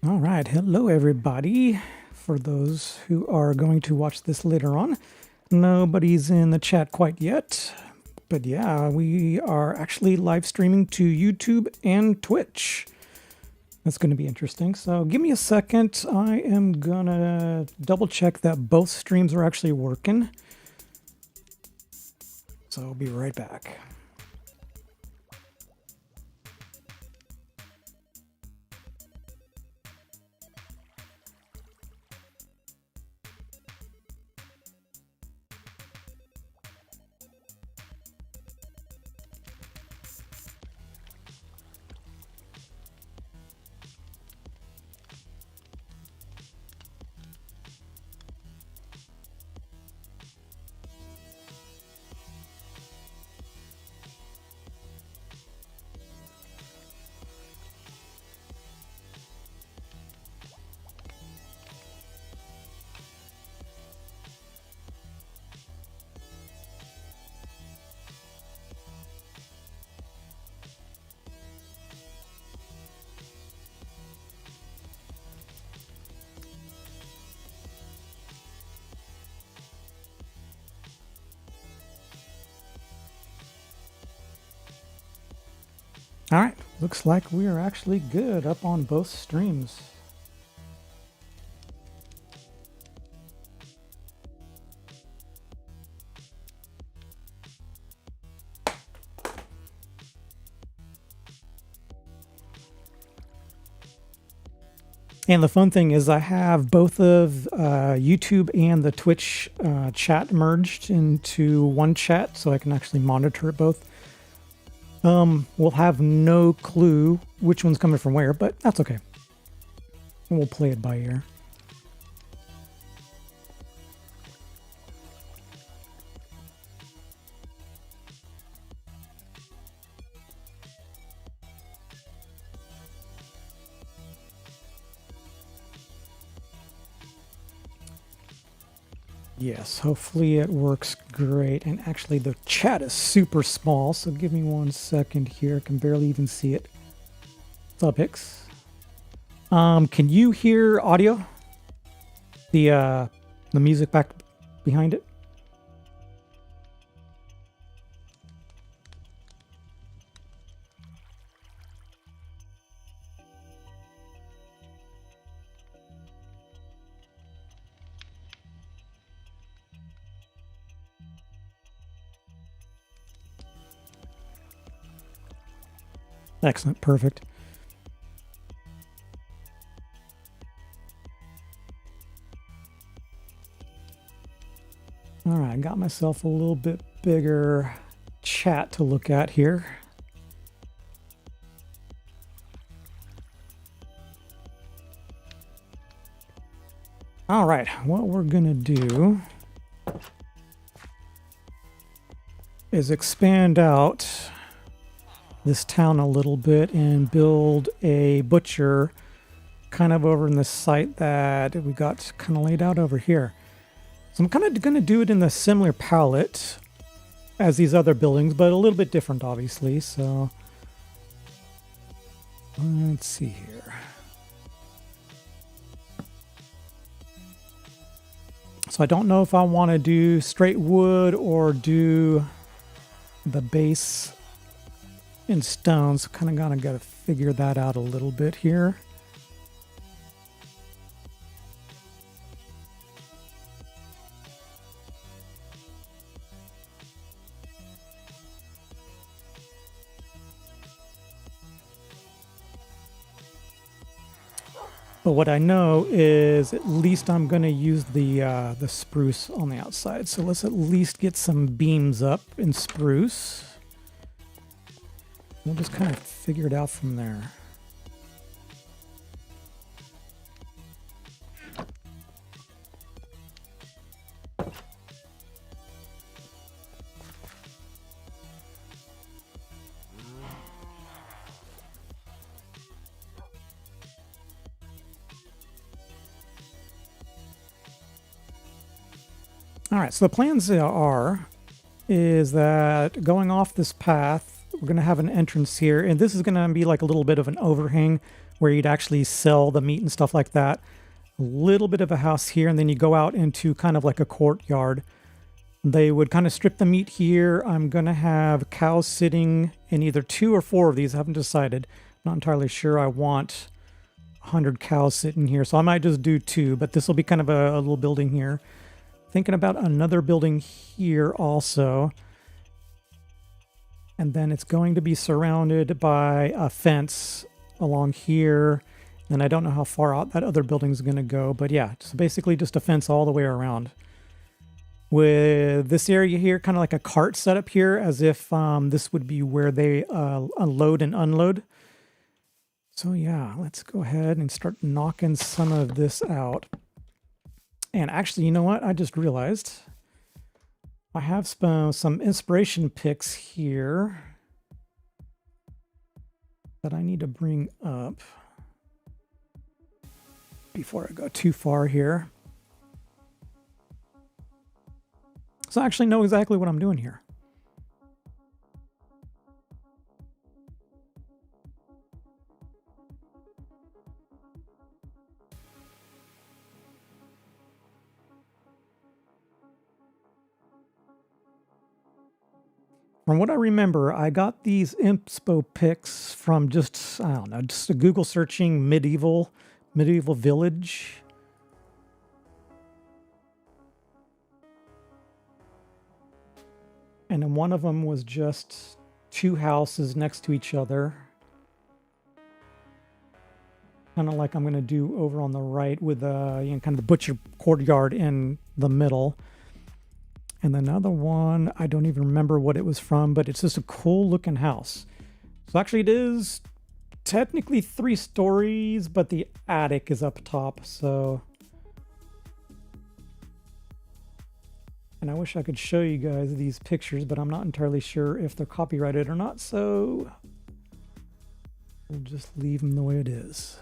All right, hello everybody. For those who are going to watch this later on, nobody's in the chat quite yet, but yeah, we are actually live streaming to YouTube and Twitch. That's going to be interesting. So give me a second. I am gonna double check that both streams are actually working. So I'll be right back. All right, looks like we are actually good up on both streams. And the fun thing is I have both of YouTube and the Twitch chat merged into one chat, so I can actually monitor it both. We'll have no clue which one's coming from where, but that's okay. We'll play it by ear. Yes, hopefully it works great. And actually the chat is super small, so give me 1 second here. I can barely even see it. What's up, Hicks? Can you hear audio? The music back behind it? Excellent, perfect. All right, got myself a little bit bigger chat to look at here. All right, what we're gonna do is expand out this town a little bit and build a butcher kind of over in the site that we got kind of laid out over here. So I'm kind of going to do it in the similar palette as these other buildings, but a little bit different, obviously. So let's see here. So I don't know if I want to do straight wood or do the base in stone, so kind of got to figure that out a little bit here. But what I know is at least I'm going to use the spruce on the outside. So let's at least get some beams up in spruce. We'll just kind of figure it out from there. All right, so the plans is that going off this path, we're going to have an entrance here, and this is going to be like a little bit of an overhang where you'd actually sell the meat and stuff like that. A little bit of a house here, and then you go out into kind of like a courtyard. They would kind of strip the meat here. I'm going to have cows sitting in either 2 or 4 of these. I haven't decided. Not entirely sure I want 100 cows sitting here, so I might just do 2, but this will be kind of a little building here. Thinking about another building here also. And then it's going to be surrounded by a fence along here. And I don't know how far out that other building is going to go, but yeah, it's basically just a fence all the way around. With this area here, kind of like a cart setup here, as if this would be where they unload and unload. So yeah, let's go ahead and start knocking some of this out. And actually, you know what? I just realized I have some inspiration picks here that I need to bring up before I go too far here. So I actually know exactly what I'm doing here. From what I remember, I got these inspo pics from just, I don't know, just a Google searching medieval village. And then one of them was just 2 houses next to each other. Kind of like I'm going to do over on the right with kind of the butcher courtyard in the middle. And another one, I don't even remember what it was from, but it's just a cool looking house. So actually it is technically 3 stories, but the attic is up top, so. And I wish I could show you guys these pictures, but I'm not entirely sure if they're copyrighted or not, so we'll just leave them the way it is.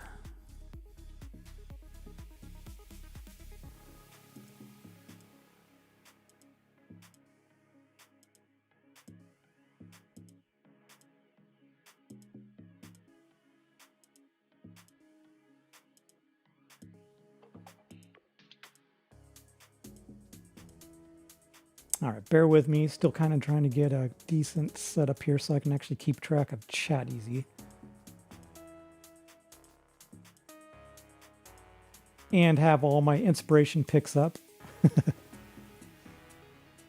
All right, bear with me. Still kind of trying to get a decent setup here so I can actually keep track of chat easy. And have all my inspiration picks up.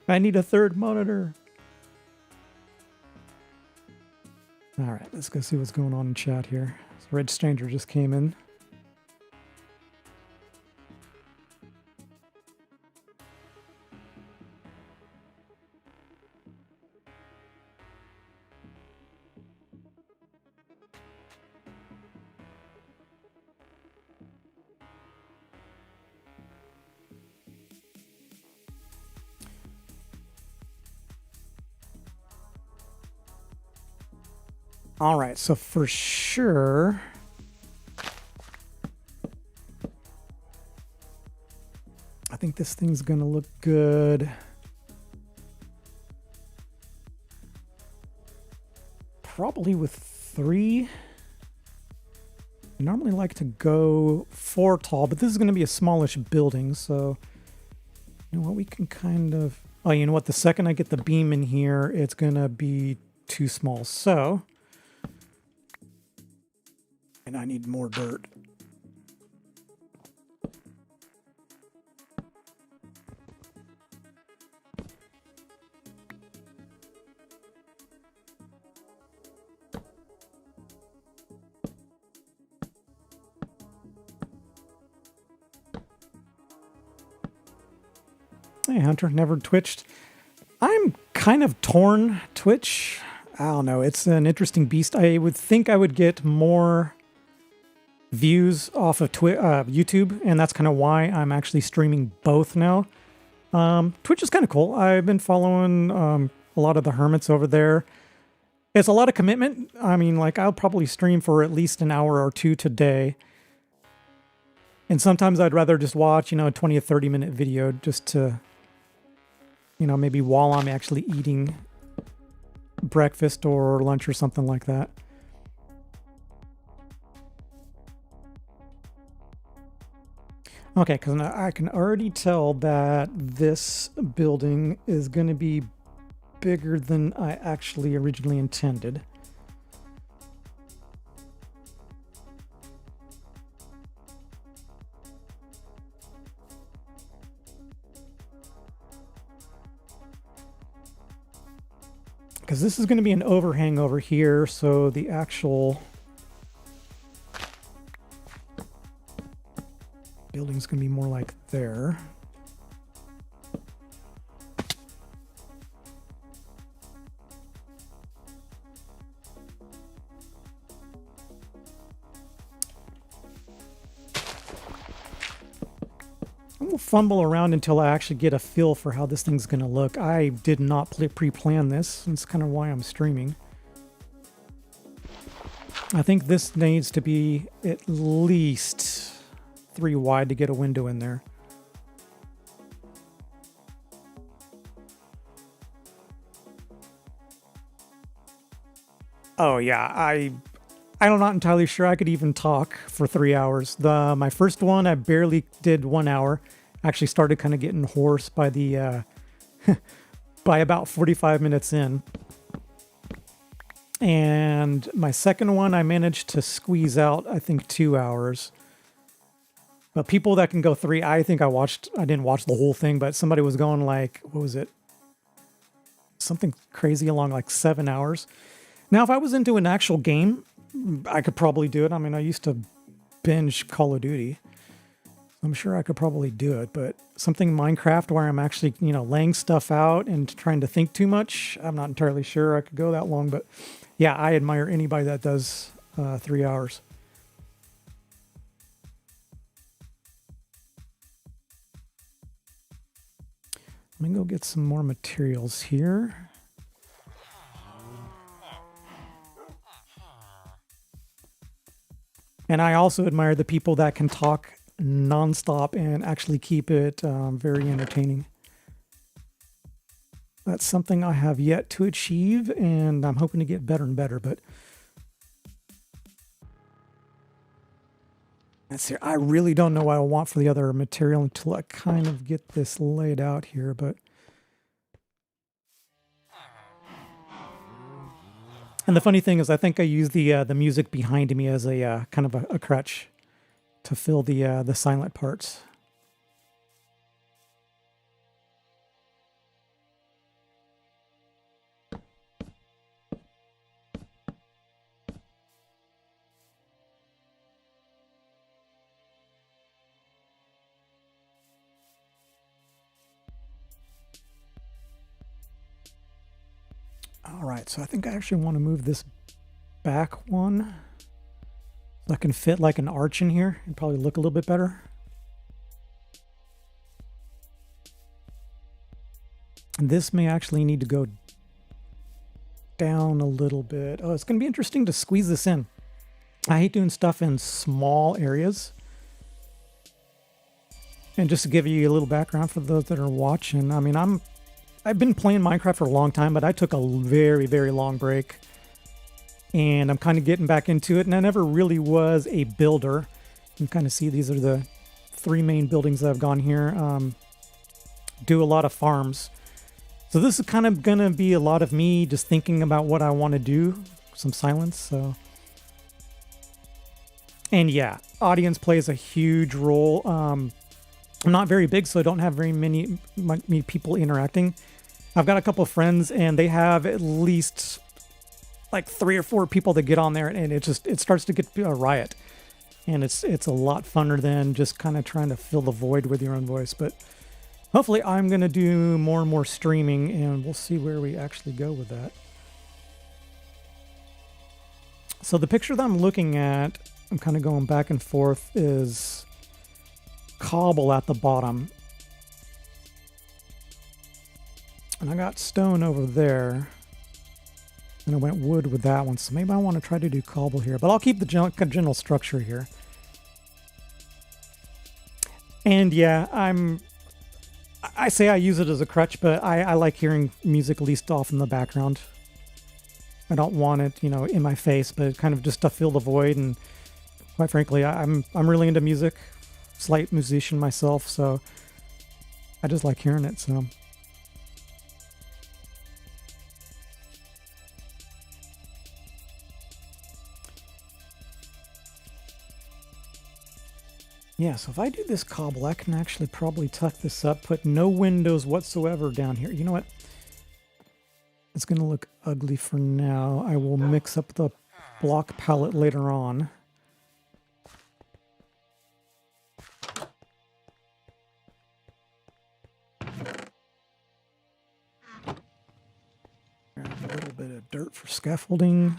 I need a 3rd monitor. All right, let's go see what's going on in chat here. So Red Stranger just came in. All right, so for sure, I think this thing's gonna look good. Probably with 3. I normally like to go 4 tall, but this is gonna be a smallish building, so you know what, we can kind of, oh, you know what, the second I get the beam in here, it's gonna be too small, so. And I need more dirt. Hey, Hunter, never twitched. I'm kind of torn, Twitch. I don't know. It's an interesting beast. I would think I would get more views off of YouTube, and that's kind of why I'm actually streaming both now. Twitch is kind of cool. I've been following a lot of the hermits over there. It's a lot of commitment. I mean, like, I'll probably stream for at least an hour or 2 today. And sometimes I'd rather just watch, a 20 or 30 minute video just to, maybe while I'm actually eating breakfast or lunch or something like that. Okay, because I can already tell that this building is going to be bigger than I actually originally intended. Because this is going to be an overhang over here, so the actual building's going to be more like there. We'll fumble around until I actually get a feel for how this thing's going to look. I did not pre-plan this. That's kind of why I'm streaming. I think this needs to be at least 3 wide to get a window in there. Oh yeah, I'm not entirely sure I could even talk for 3 hours. My first one, I barely did 1 hour. Actually started kind of getting hoarse by the by about 45 minutes in. And my second one, I managed to squeeze out, I think, 2 hours. But people that can go 3, I think I didn't watch the whole thing, but somebody was going like, what was it? Something crazy along like 7 hours. Now, if I was into an actual game, I could probably do it. I mean, I used to binge Call of Duty. I'm sure I could probably do it, but something Minecraft where I'm actually, laying stuff out and trying to think too much, I'm not entirely sure I could go that long, but yeah, I admire anybody that does 3 hours. Let me go get some more materials here. And I also admire the people that can talk nonstop and actually keep it very entertaining. That's something I have yet to achieve, and I'm hoping to get better and better. But let's see, I really don't know what I want for the other material until I kind of get this laid out here. But and the funny thing is, I think I use the music behind me as a kind of a crutch to fill the silent parts. All right, so I think I actually want to move this back one so I can fit like an arch in here and probably look a little bit better. And this may actually need to go down a little bit. Oh, it's going to be interesting to squeeze this in. I hate doing stuff in small areas. And just to give you a little background for those that are watching, I mean, I've been playing Minecraft for a long time, but I took a very, very long break. And I'm kind of getting back into it, and I never really was a builder. You can kind of see these are the 3 main buildings that I've gone here. Do a lot of farms. So this is kind of going to be a lot of me just thinking about what I want to do. Some silence, so. And yeah, audience plays a huge role. I'm not very big, so I don't have very many people interacting. I've got a couple of friends, and they have at least like 3 or 4 people that get on there, and it starts to get a riot. And it's a lot funner than just kind of trying to fill the void with your own voice. But hopefully I'm going to do more and more streaming, and we'll see where we actually go with that. So the picture that I'm looking at, I'm kind of going back and forth, is cobble at the bottom. And I got stone over there. And I went wood with that one, so maybe I want to try to do cobble here. But I'll keep the general structure here. And yeah, I say I use it as a crutch, but I like hearing music at least off in the background. I don't want it, in my face, but kind of just to fill the void. And quite frankly, I'm really into music. slight musician myself, so I just like hearing it, so. Yeah, so if I do this cobble, I can actually probably tuck this up, put no windows whatsoever down here. You know what? It's going to look ugly for now. I will mix up the block palette later on. Grab a little bit of dirt for scaffolding.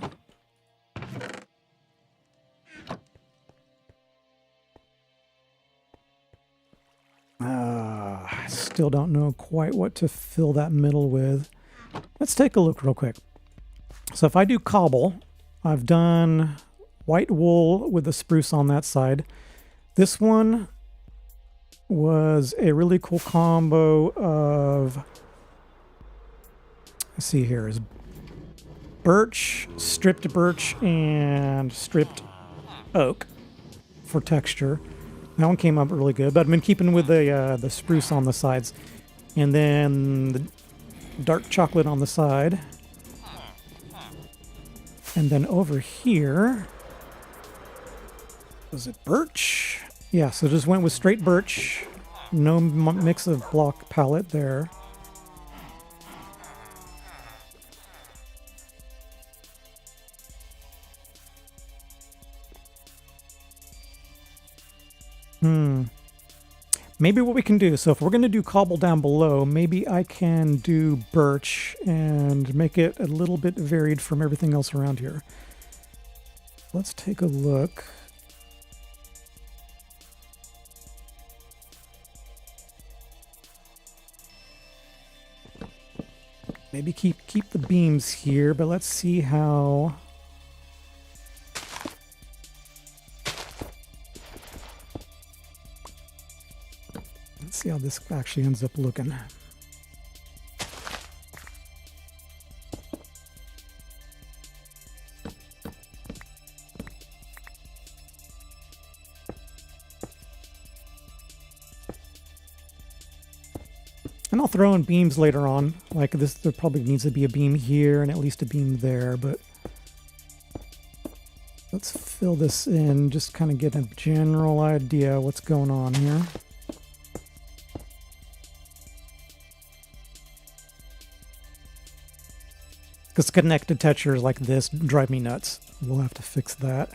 Still don't know quite what to fill that middle with. Let's take a look real quick. So if I do cobble, I've done white wool with the spruce on that side. This one was a really cool combo of, let's see here, is birch, and stripped oak for texture. That one came up really good, but I've been keeping with the spruce on the sides. And then the dark chocolate on the side. And then over here, was it birch? Yeah, so just went with straight birch. No mix of block palette there. Maybe what we can do, so if we're going to do cobble down below, maybe I can do birch and make it a little bit varied from everything else around here. Let's take a look. Maybe keep the beams here, but let's see how... see how this actually ends up looking. And I'll throw in beams later on. Like this, there probably needs to be a beam here and at least a beam there, but let's fill this in, just kind of get a general idea what's going on here. Because connected textures like this drive me nuts. We'll have to fix that.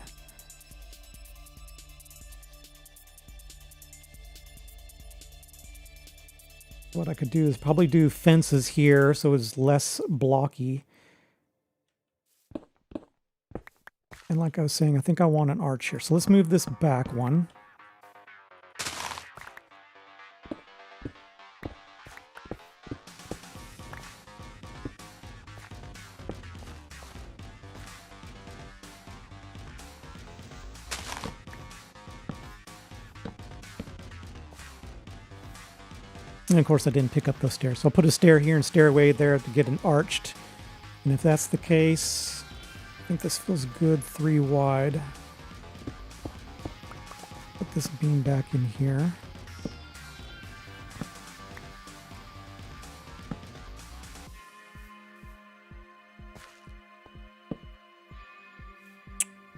What I could do is probably do fences here so it's less blocky. And like I was saying, I think I want an arch here. So let's move this back one. And of course I didn't pick up those stairs. So I'll put a stair here and stairway there to get an arched. And if that's the case, I think this feels good 3 wide. Put this beam back in here.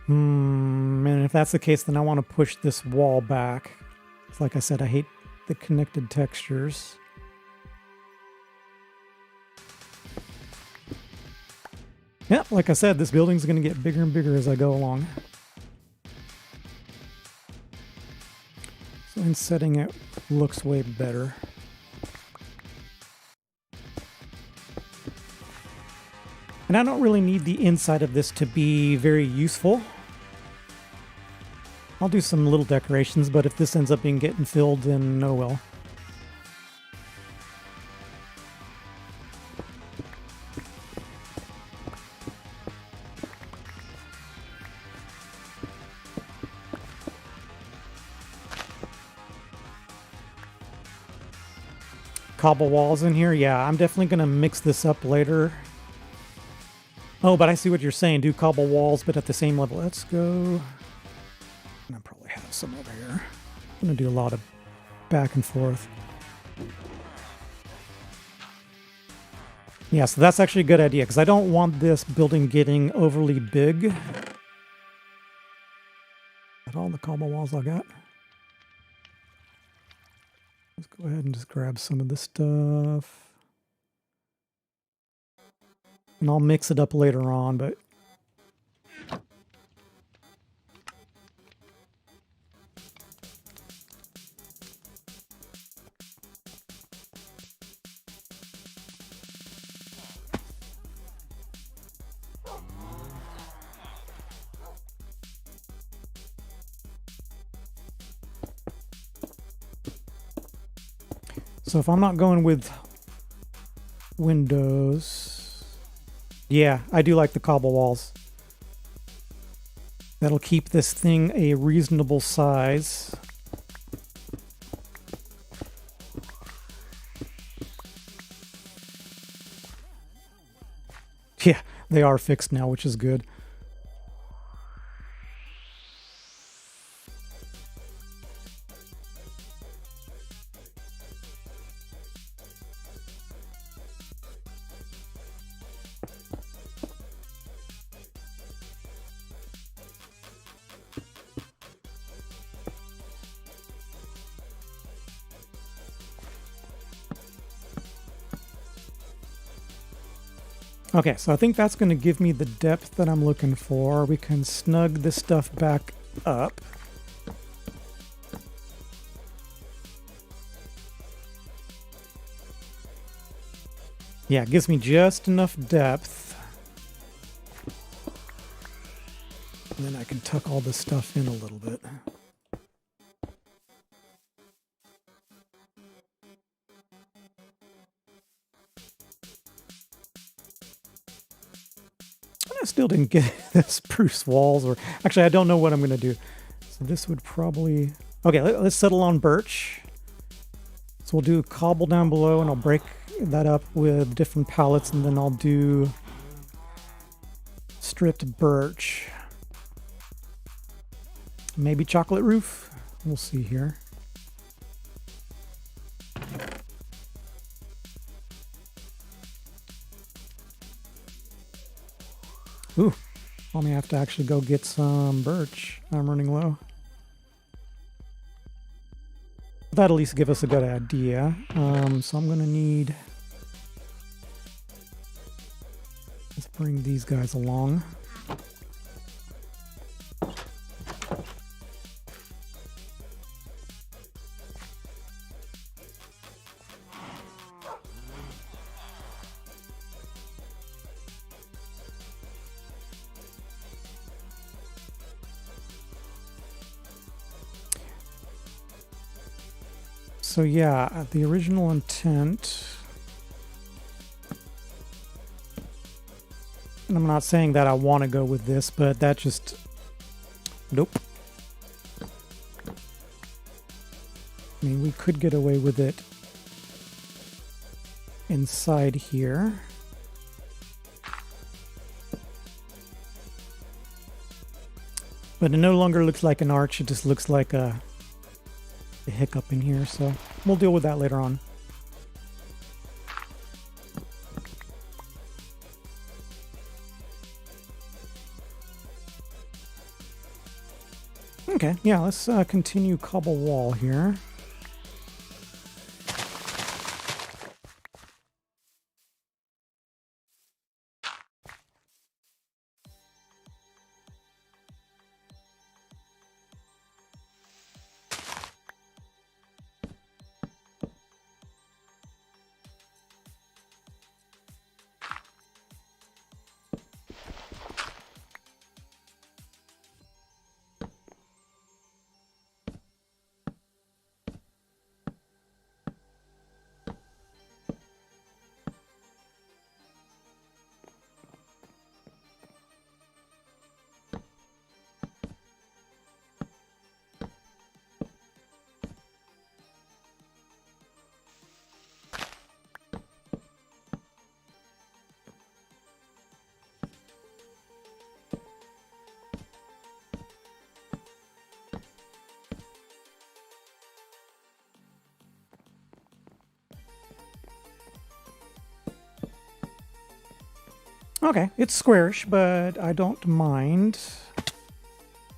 And if that's the case, then I want to push this wall back. Like I said, I hate the connected textures. Yeah, like I said, this building's going to get bigger and bigger as I go along. So in setting it looks way better. And I don't really need the inside of this to be very useful. I'll do some little decorations, but if this ends up being getting filled, then oh well. Cobble walls in here. Yeah, I'm definitely going to mix this up later. Oh, but I see what you're saying. Do cobble walls, but at the same level. Let's go... I probably have some over here. I'm going to do a lot of back and forth. Yeah, so that's actually a good idea, because I don't want this building getting overly big. Is that all the cobble walls I got? Let's go ahead and just grab some of this stuff. And I'll mix it up later on, but... So if I'm not going with windows, yeah, I do like the cobble walls. That'll keep this thing a reasonable size. Yeah, they are fixed now, which is good. Okay, so I think that's going to give me the depth that I'm looking for. We can snug this stuff back up. Yeah, it gives me just enough depth. And then I can tuck all this stuff in a little bit. I still didn't get the spruce walls, or actually I don't know what I'm going to do. So this would probably... Okay, let's settle on birch. So we'll do cobble down below, and I'll break that up with different pallets, and then I'll do stripped birch. Maybe chocolate roof? We'll see here. Ooh, I may have to actually go get some birch. I'm running low. That'll at least give us a good idea. So I'm going to need... Let's bring these guys along. So yeah, the original intent, and I'm not saying that I want to go with this, but that just, nope. I mean, we could get away with it inside here. But it no longer looks like an arch, it just looks like a hiccup in here, so we'll deal with that later on. Okay, yeah, let's continue cobble wall here. Okay, it's squarish, but I don't mind.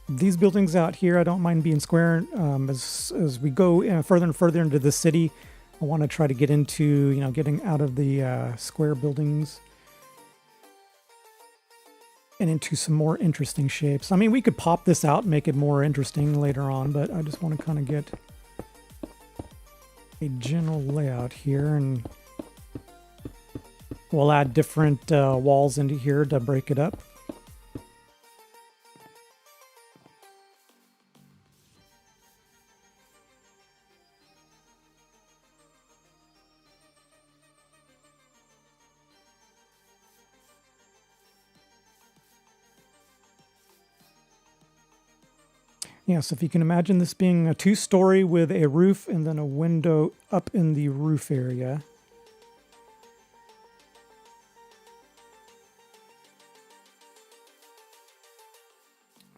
These buildings out here, I don't mind being square. As we go further and further into the city, I want to try to get into, you know, getting out of the square buildings and into some more interesting shapes. I mean, we could pop this out and make it more interesting later on, but I just want to kind of get a general layout here, and we'll add different walls into here to break it up. Yeah, so if you can imagine this being a two-story with a roof and then a window up in the roof area.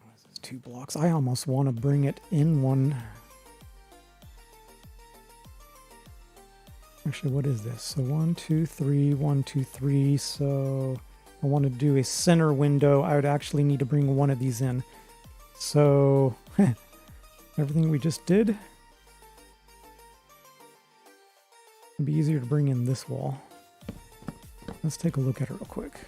Oh, this is 2 blocks. I almost want to bring it in one. Actually, what is this? So 1, 2, 3, 1, 2, 3. So I want to do a center window. I would actually need to bring one of these in. So everything we just did, it'd be easier to bring in this wall. Let's take a look at it real quick.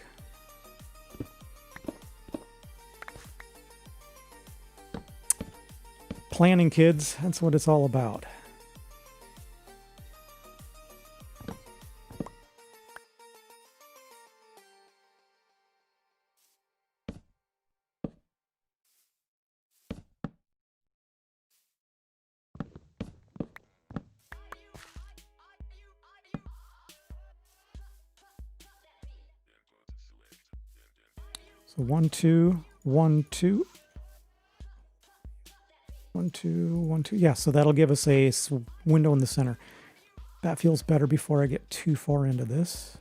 Planning, kids, that's what it's all about. So 1, 2, 1, 2. 1, 2, 1, 2. Yeah, so that'll give us a window in the center. That feels better before I get too far into this.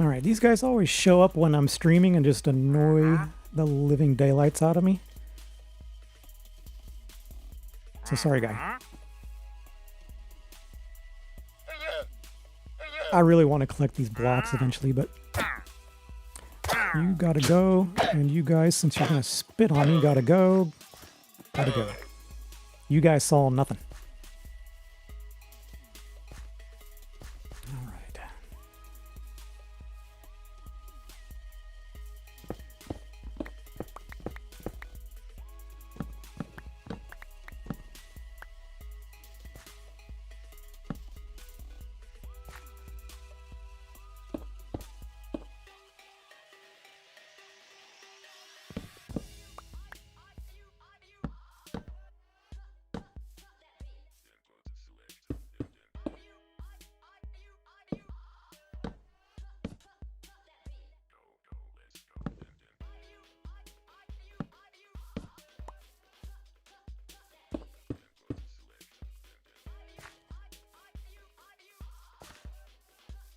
All right, these guys always show up when I'm streaming and just annoy the living daylights out of me. So sorry, guy. I really want to collect these blocks eventually, but you gotta go, and you guys, since you're gonna spit on me, gotta go. Gotta go. You guys saw nothing. All right.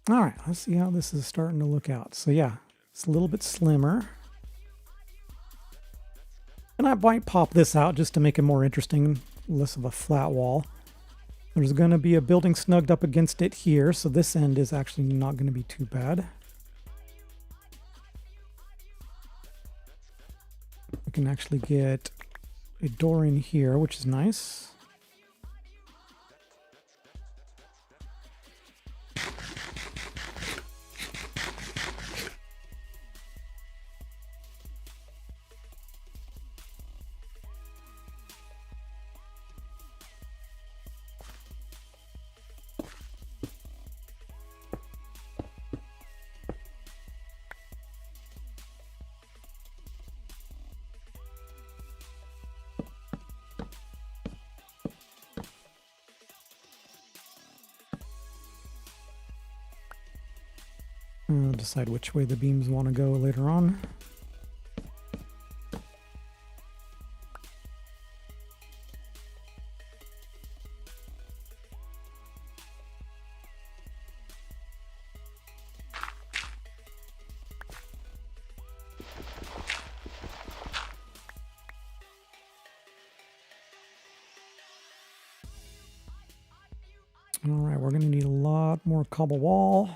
All right, let's see how this is starting to look out. So yeah, it's a little bit slimmer. And I might pop this out just to make it more interesting, less of a flat wall. There's going to be a building snugged up against it here, so this end is actually not going to be too bad. We can actually get a door in here, which is nice. I'll decide which way the beams want to go later on. All right, we're going to need a lot more cobble wall.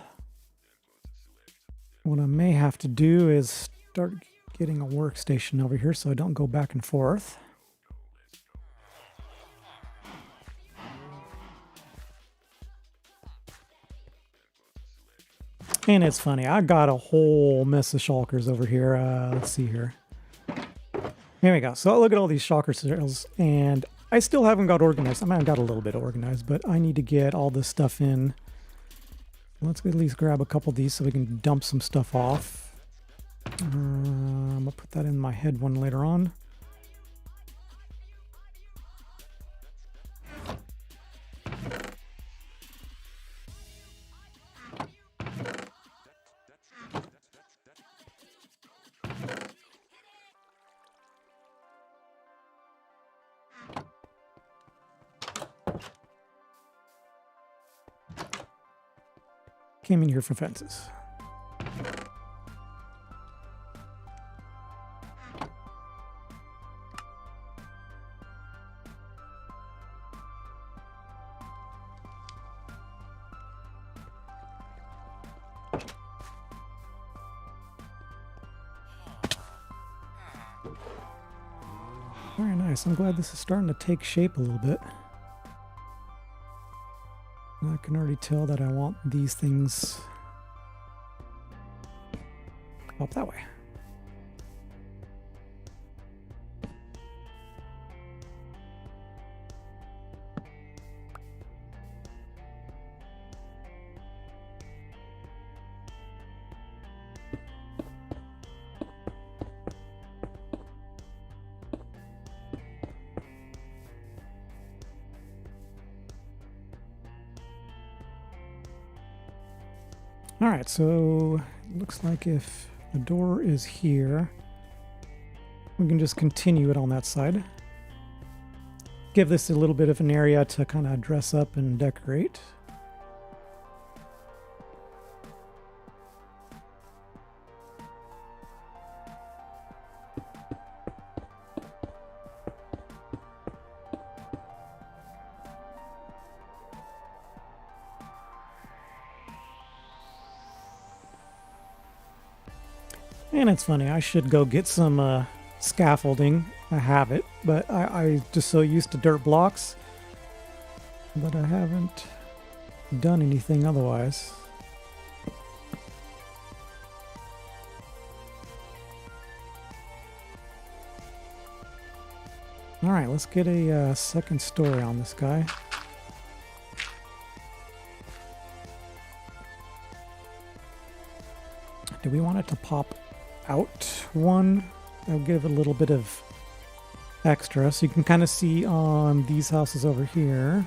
What I may have to do is start getting a workstation over here so I don't go back and forth. And it's funny, I got a whole mess of shulkers over here. Let's see here. Here we go. So look at all these shulker cells, and I still haven't got organized. I mean, I got a little bit organized, but I need to get all this stuff in. Let's at least grab a couple of these so we can dump some stuff off. I'm going to put that in my head one later on. Came in here for fences. Very nice. I'm glad this is starting to take shape a little bit. I can already tell that I want these things up that way. All right, so it looks like if the door is here, we can just continue it on that side. Give this a little bit of an area to kind of dress up and decorate. And it's funny, I should go get some scaffolding. I have it, but I just so used to dirt blocks that I haven't done anything otherwise. All right, let's get a second story on this guy. Do we want it to pop out one? I'll give it a little bit of extra so you can kind of see on these houses over here.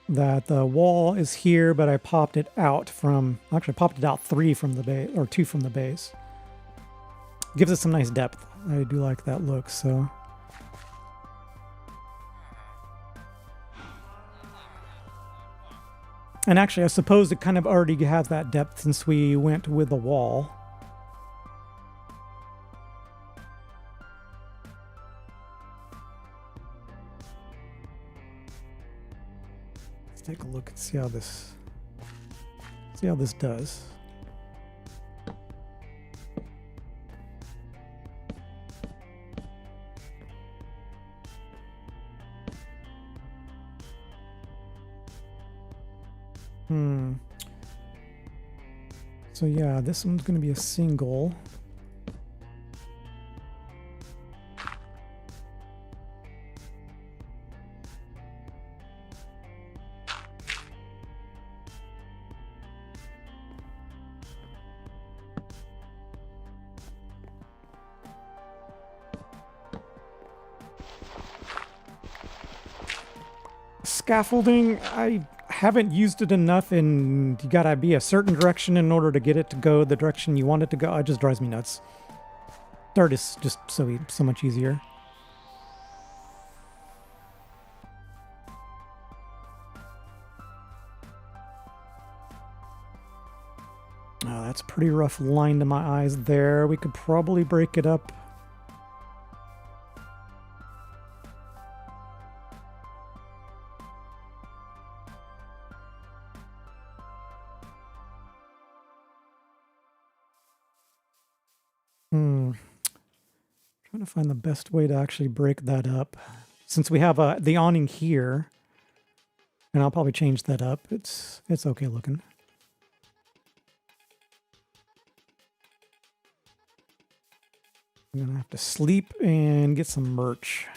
That the wall is here, but I popped it out from, actually popped it out 3 from the base, or 2 from the base. Gives it some nice depth. I do like that look, so. And actually, I suppose it kind of already has that depth since we went with the wall. Let's take a look and see how this does. So yeah, this one's going to be a single. scaffolding, I haven't used it enough, and you gotta be a certain direction in order to get it to go the direction you want it to go. It just drives me nuts. Dirt is just so much easier. Oh, that's a pretty rough line to my eyes there. We could probably break it up. Trying to find the best way to actually break that up. Since we have the awning here, and I'll probably change that up. It's okay looking. I'm gonna have to sleep and get some merch.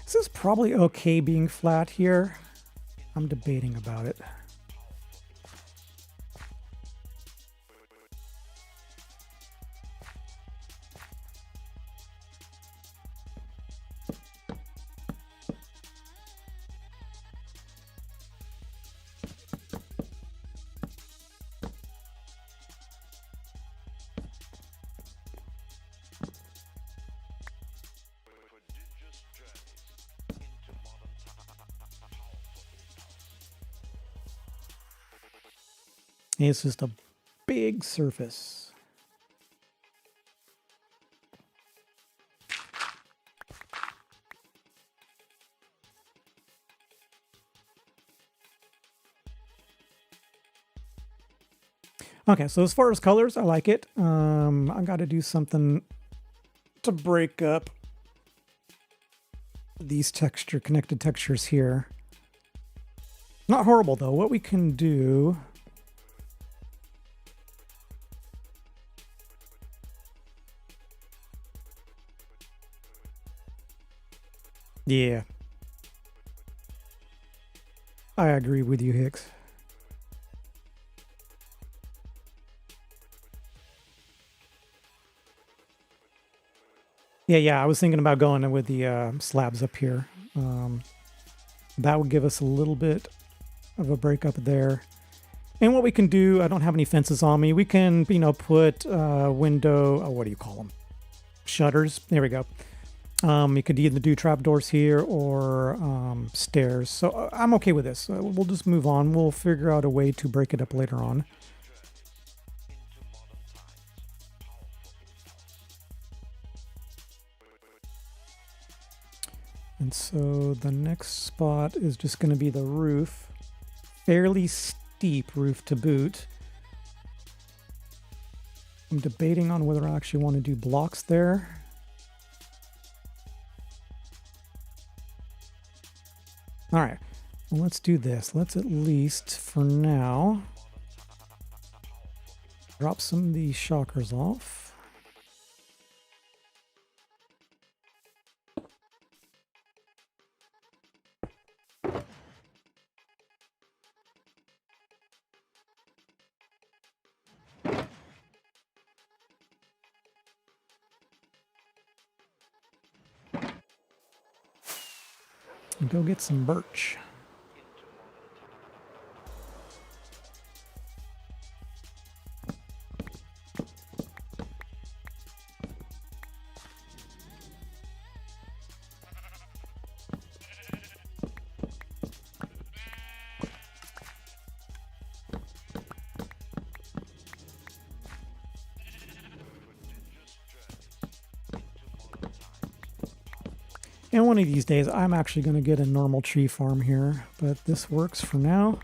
This is probably okay being flat here. I'm debating about it. It's just a big surface. Okay, so as far as colors, I like it. I got to do something to break up these connected textures here. Not horrible though. What we can do... Yeah. I agree with you, Hicks. Yeah, I was thinking about going with the slabs up here. That would give us a little bit of a break up there. And what we can do, I don't have any fences on me. We can, put window, what do you call them? Shutters. There we go. You could either do trapdoors here or stairs. So I'm okay with this. We'll just move on. We'll figure out a way to break it up later on. And so the next spot is just going to be the roof. Fairly steep roof to boot. I'm debating on whether I actually want to do blocks there. All right, well, let's do this. Let's at least, for now, drop some of these shockers off. And go get some birch. And one of these days, I'm actually going to get a normal tree farm here, but this works for now.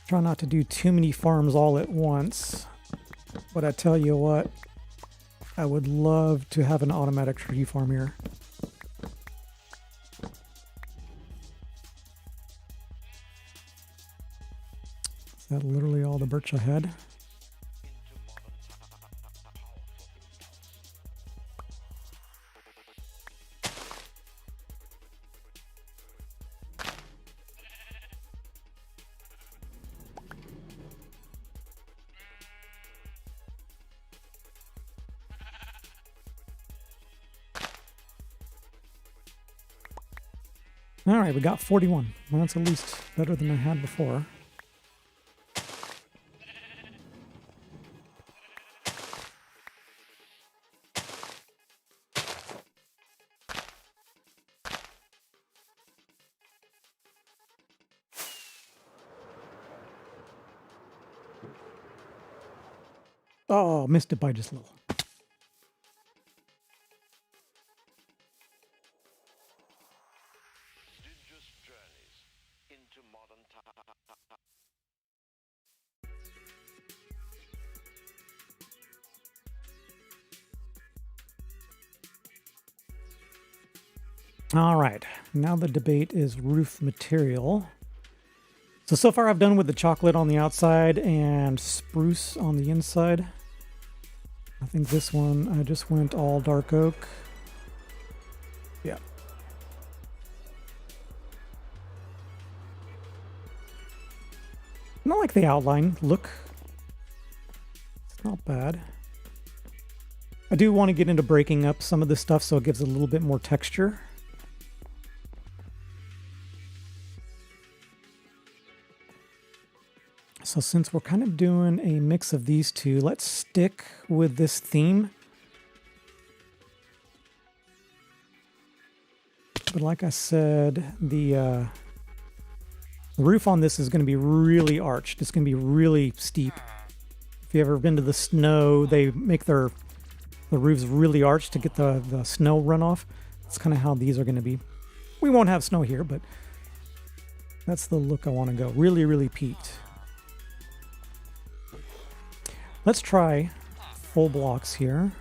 Try not to do too many farms all at once, but I tell you what, I would love to have an automatic tree farm here. Is that literally all the birch I had? All right, we got 41. Well, that's at least better than I had before. Oh, missed it by just a little. All right, now the debate is roof material. So far I've done with the chocolate on the outside and spruce on the inside. I think this one, I just went all dark oak. Yeah. I don't like the outline look. It's not bad. I do want to get into breaking up some of this stuff so it gives a little bit more texture. So since we're kind of doing a mix of these two, let's stick with this theme. But like I said, the roof on this is going to be really arched. It's going to be really steep. If you've ever been to the snow, they make the roofs really arched to get the snow runoff. That's kind of how these are going to be. We won't have snow here, but that's the look I want to go. Really, really peaked. Let's try full blocks here.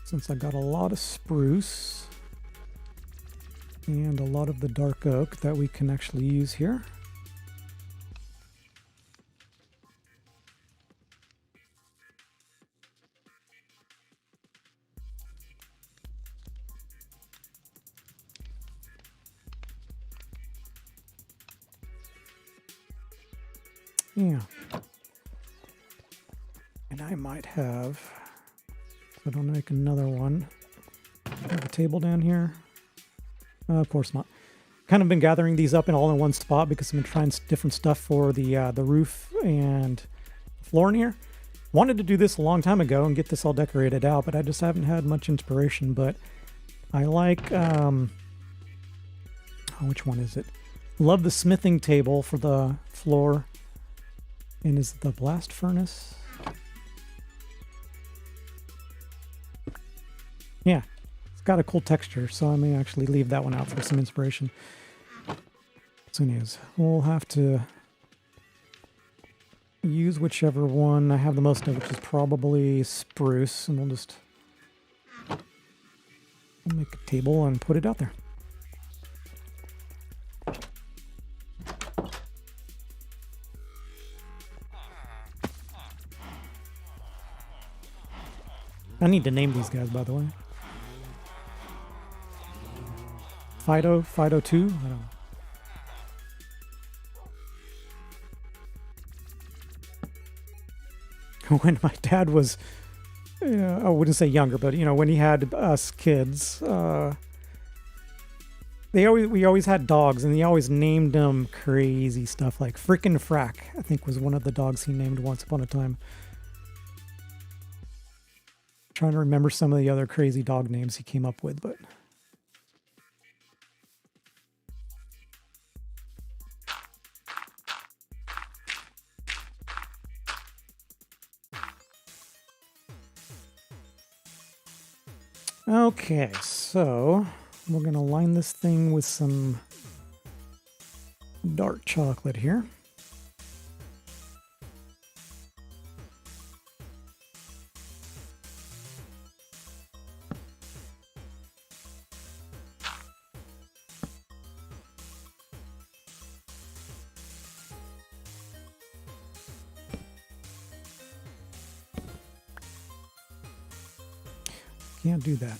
Since I got a lot of spruce and a lot of the dark oak that we can actually use here. Yeah. And I might have, I don't make another one. Have a table down here. Of course not. Kind of been gathering these up all in one spot because I've been trying different stuff for the roof and floor in here. Wanted to do this a long time ago and get this all decorated out, but I just haven't had much inspiration. But I like, which one is it? Love the smithing table for the floor. And is it the blast furnace? Yeah, it's got a cool texture, so I may actually leave that one out for some inspiration. So anyways, we'll have to use whichever one I have the most of, which is probably spruce, and we'll just make a table and put it out there. I need to name these guys, by the way. Fido 2? I don't know. When my dad was, I wouldn't say younger, but when he had us kids, we always had dogs, and he always named them crazy stuff like Frickin' Frack, I think was one of the dogs he named once upon a time. Trying to remember some of the other crazy dog names he came up with, but Okay, so we're going to line this thing with some dark chocolate here. Can't do that.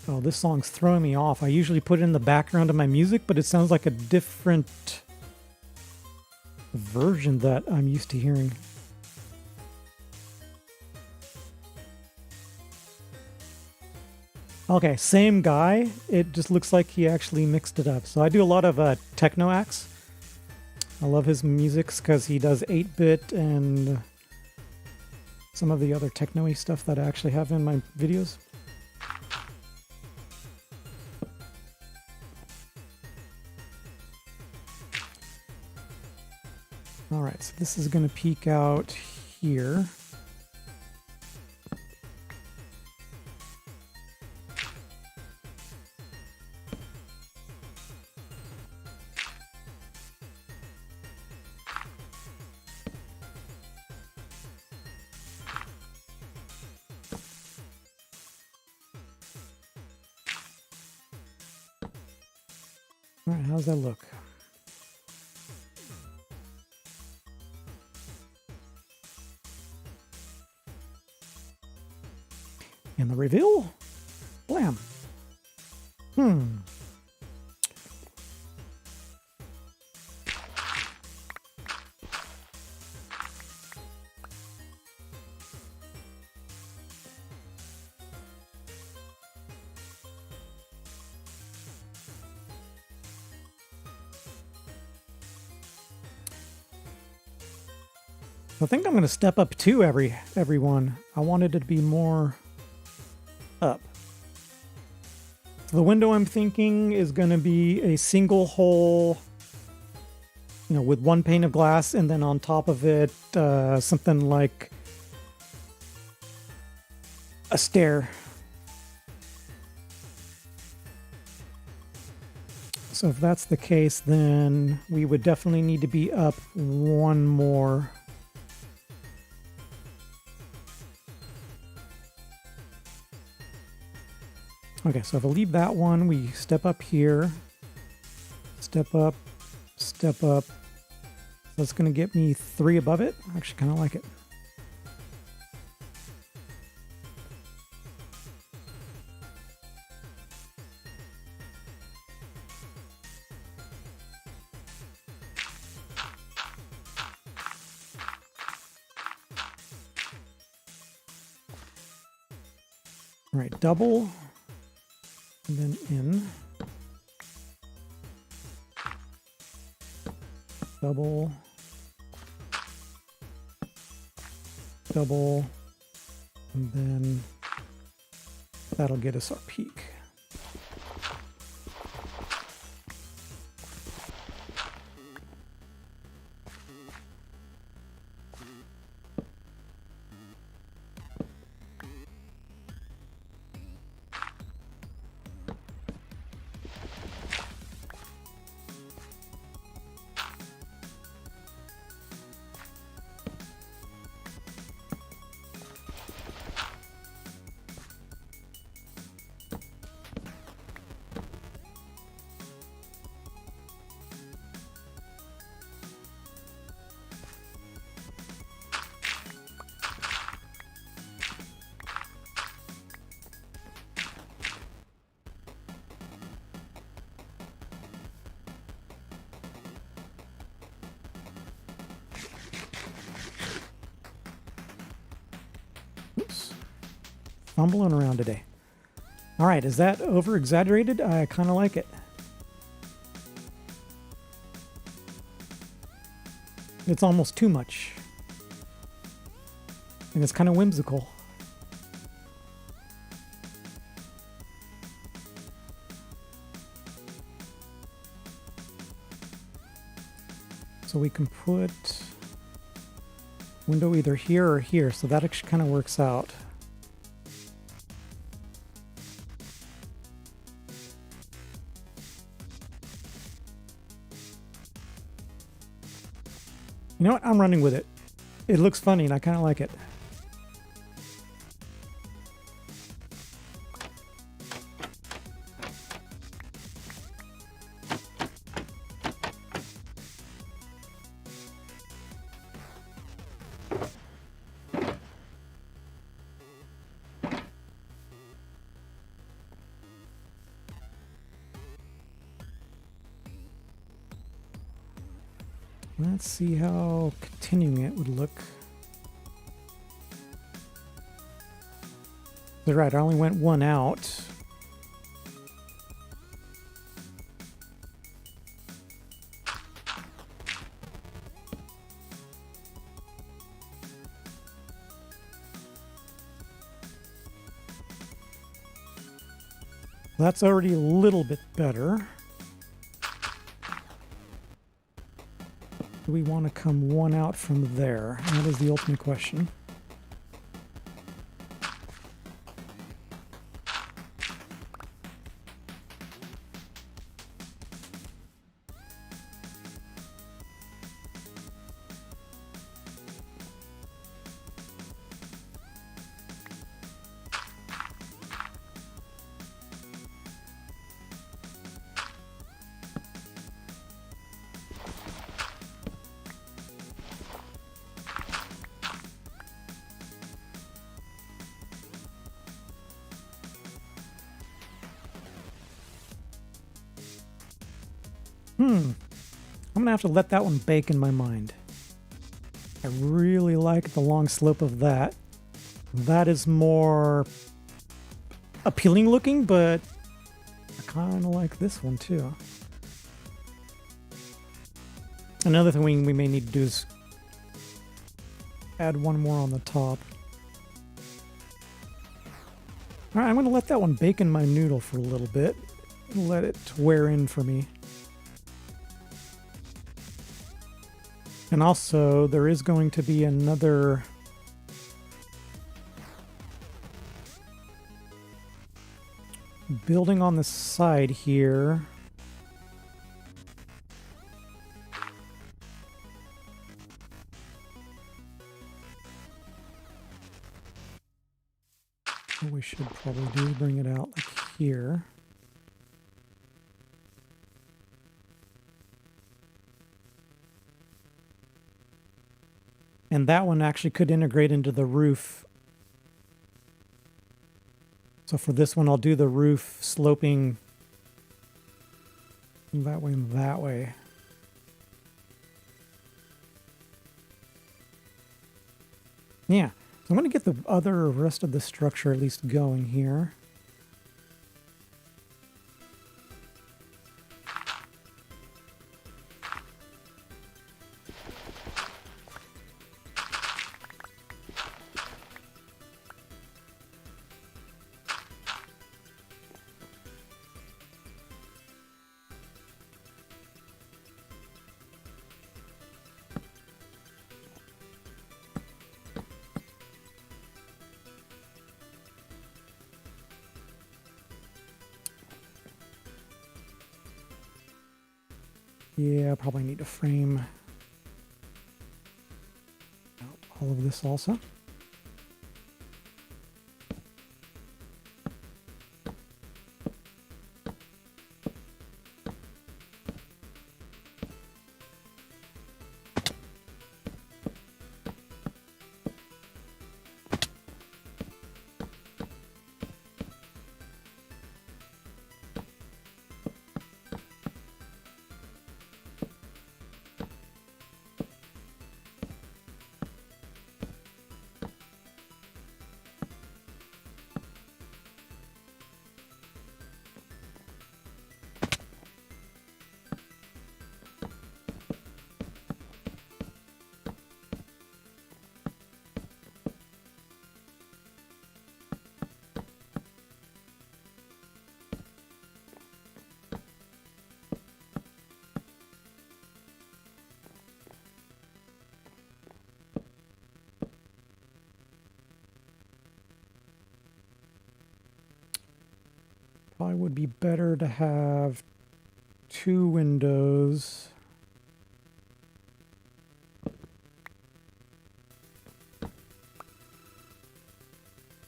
Oh, this song's throwing me off. I usually put it in the background of my music, but it sounds like a different version that I'm used to hearing. Okay, same guy. It just looks like he actually mixed it up. So I do a lot of techno acts. I love his music because he does 8-bit and some of the other techno-y stuff that I actually have in my videos. All right, so this is going to peek out here. All right, how's that look? And the reveal? Blam. I think I'm going to step up too everyone. I wanted it to be more up. So the window I'm thinking is going to be a single hole, you know, with one pane of glass, and then on top of it, something like a stair. So if that's the case, then we would definitely need to be up one more. Okay, so if I leave that one, we step up here, step up, step up. That's going to get me 3 above it. I actually kind of like it. All right, double. And then in, double, double, and then that'll get us our peak. Oops. Fumbling around today. All right, is that over exaggerated? I kind of like it. It's almost too much. And it's kind of whimsical. So we can put window either here or here, so that actually kind of works out. You know what? I'm running with it. It looks funny and I kind of like it. Let's see how continuing it would look. That's right, I only went one out. That's already a little bit better. Do we want to come one out from there? That is the ultimate question. I'm gonna have to let that one bake in my mind. I really like the long slope of that. That is more appealing looking, but I kind of like this one too. Another thing we may need to do is add one more on the top. All right, I'm gonna let that one bake in my noodle for a little bit. Let it wear in for me. And also, there is going to be another building on the side here. What we should probably do is bring it out like here. And that one actually could integrate into the roof. So for this one, I'll do the roof sloping that way and that way. Yeah, so I'm going to get the rest of the structure at least going here. Yeah, I probably need to frame out all of this also. Probably would be better to have 2 windows.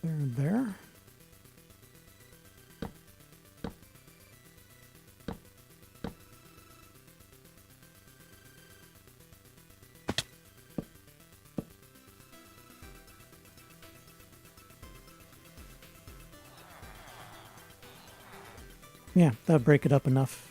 There and there. Yeah, that'll break it up enough.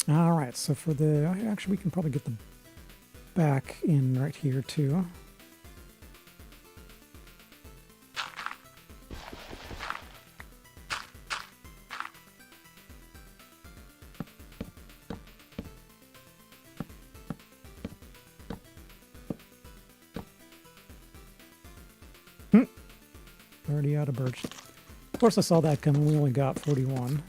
All right, so for the, actually we can probably get the back in right here too. Already out of birch. Of course I saw that coming, we only got 41.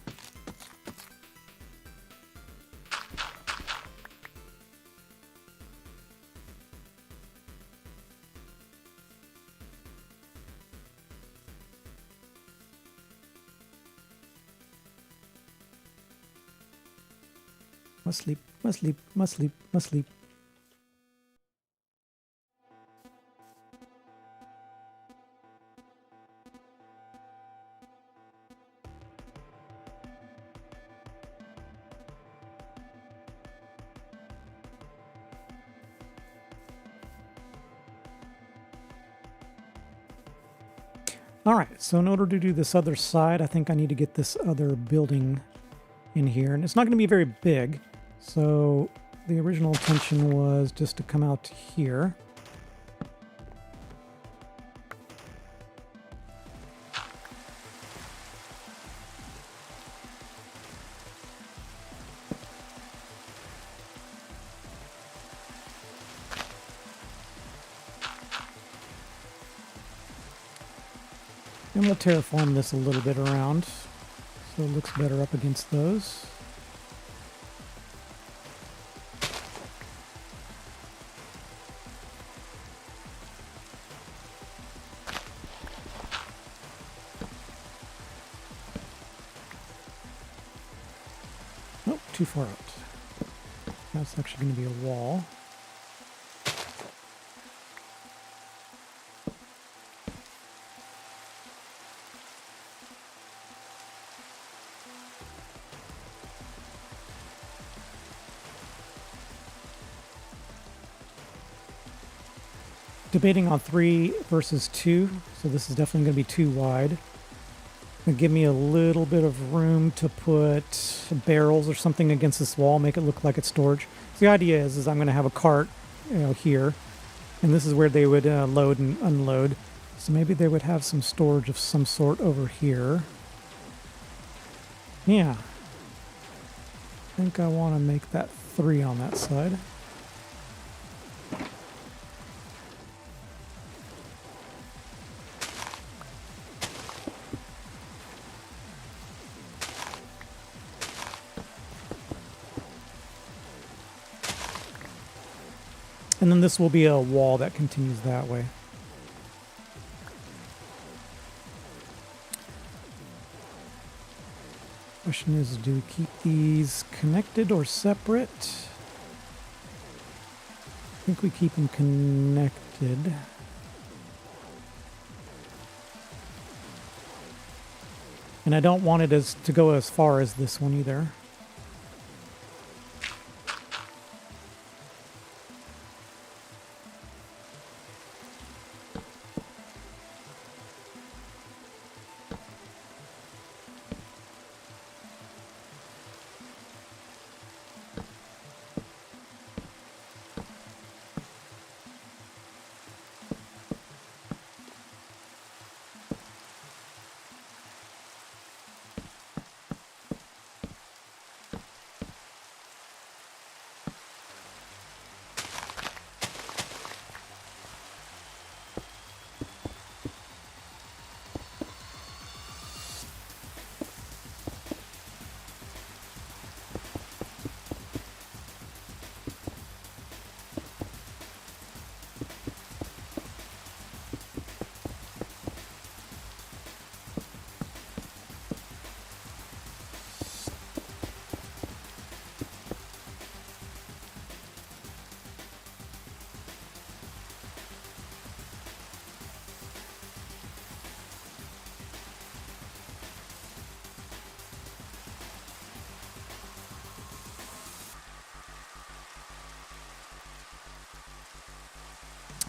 Must sleep, must sleep, must sleep, must sleep. All right, so in order to do this other side, I think I need to get this other building in here. And it's not going to be very big. So the original intention was just to come out here. And we'll terraform this a little bit around so it looks better up against those. Nope, too far out. That's actually going to be a wall. Debating on 3 versus 2, so this is definitely going to be too wide. It'll give me a little bit of room to put barrels or something against this wall, make it look like it's storage. So the idea is I'm going to have a cart, here, and this is where they would load and unload. So maybe they would have some storage of some sort over here. Yeah. I think I want to make that 3 on that side. And then this will be a wall that continues that way. Question is, do we keep these connected or separate? I think we keep them connected. And I don't want it to go as far as this one either.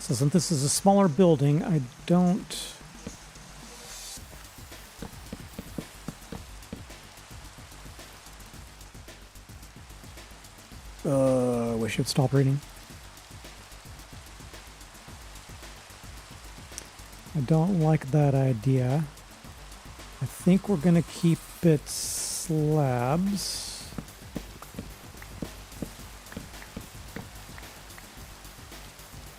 So since this is a smaller building, I don't... I wish it would stop reading. I don't like that idea. I think we're going to keep it slabs.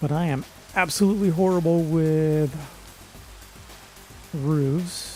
But I am absolutely horrible with roofs.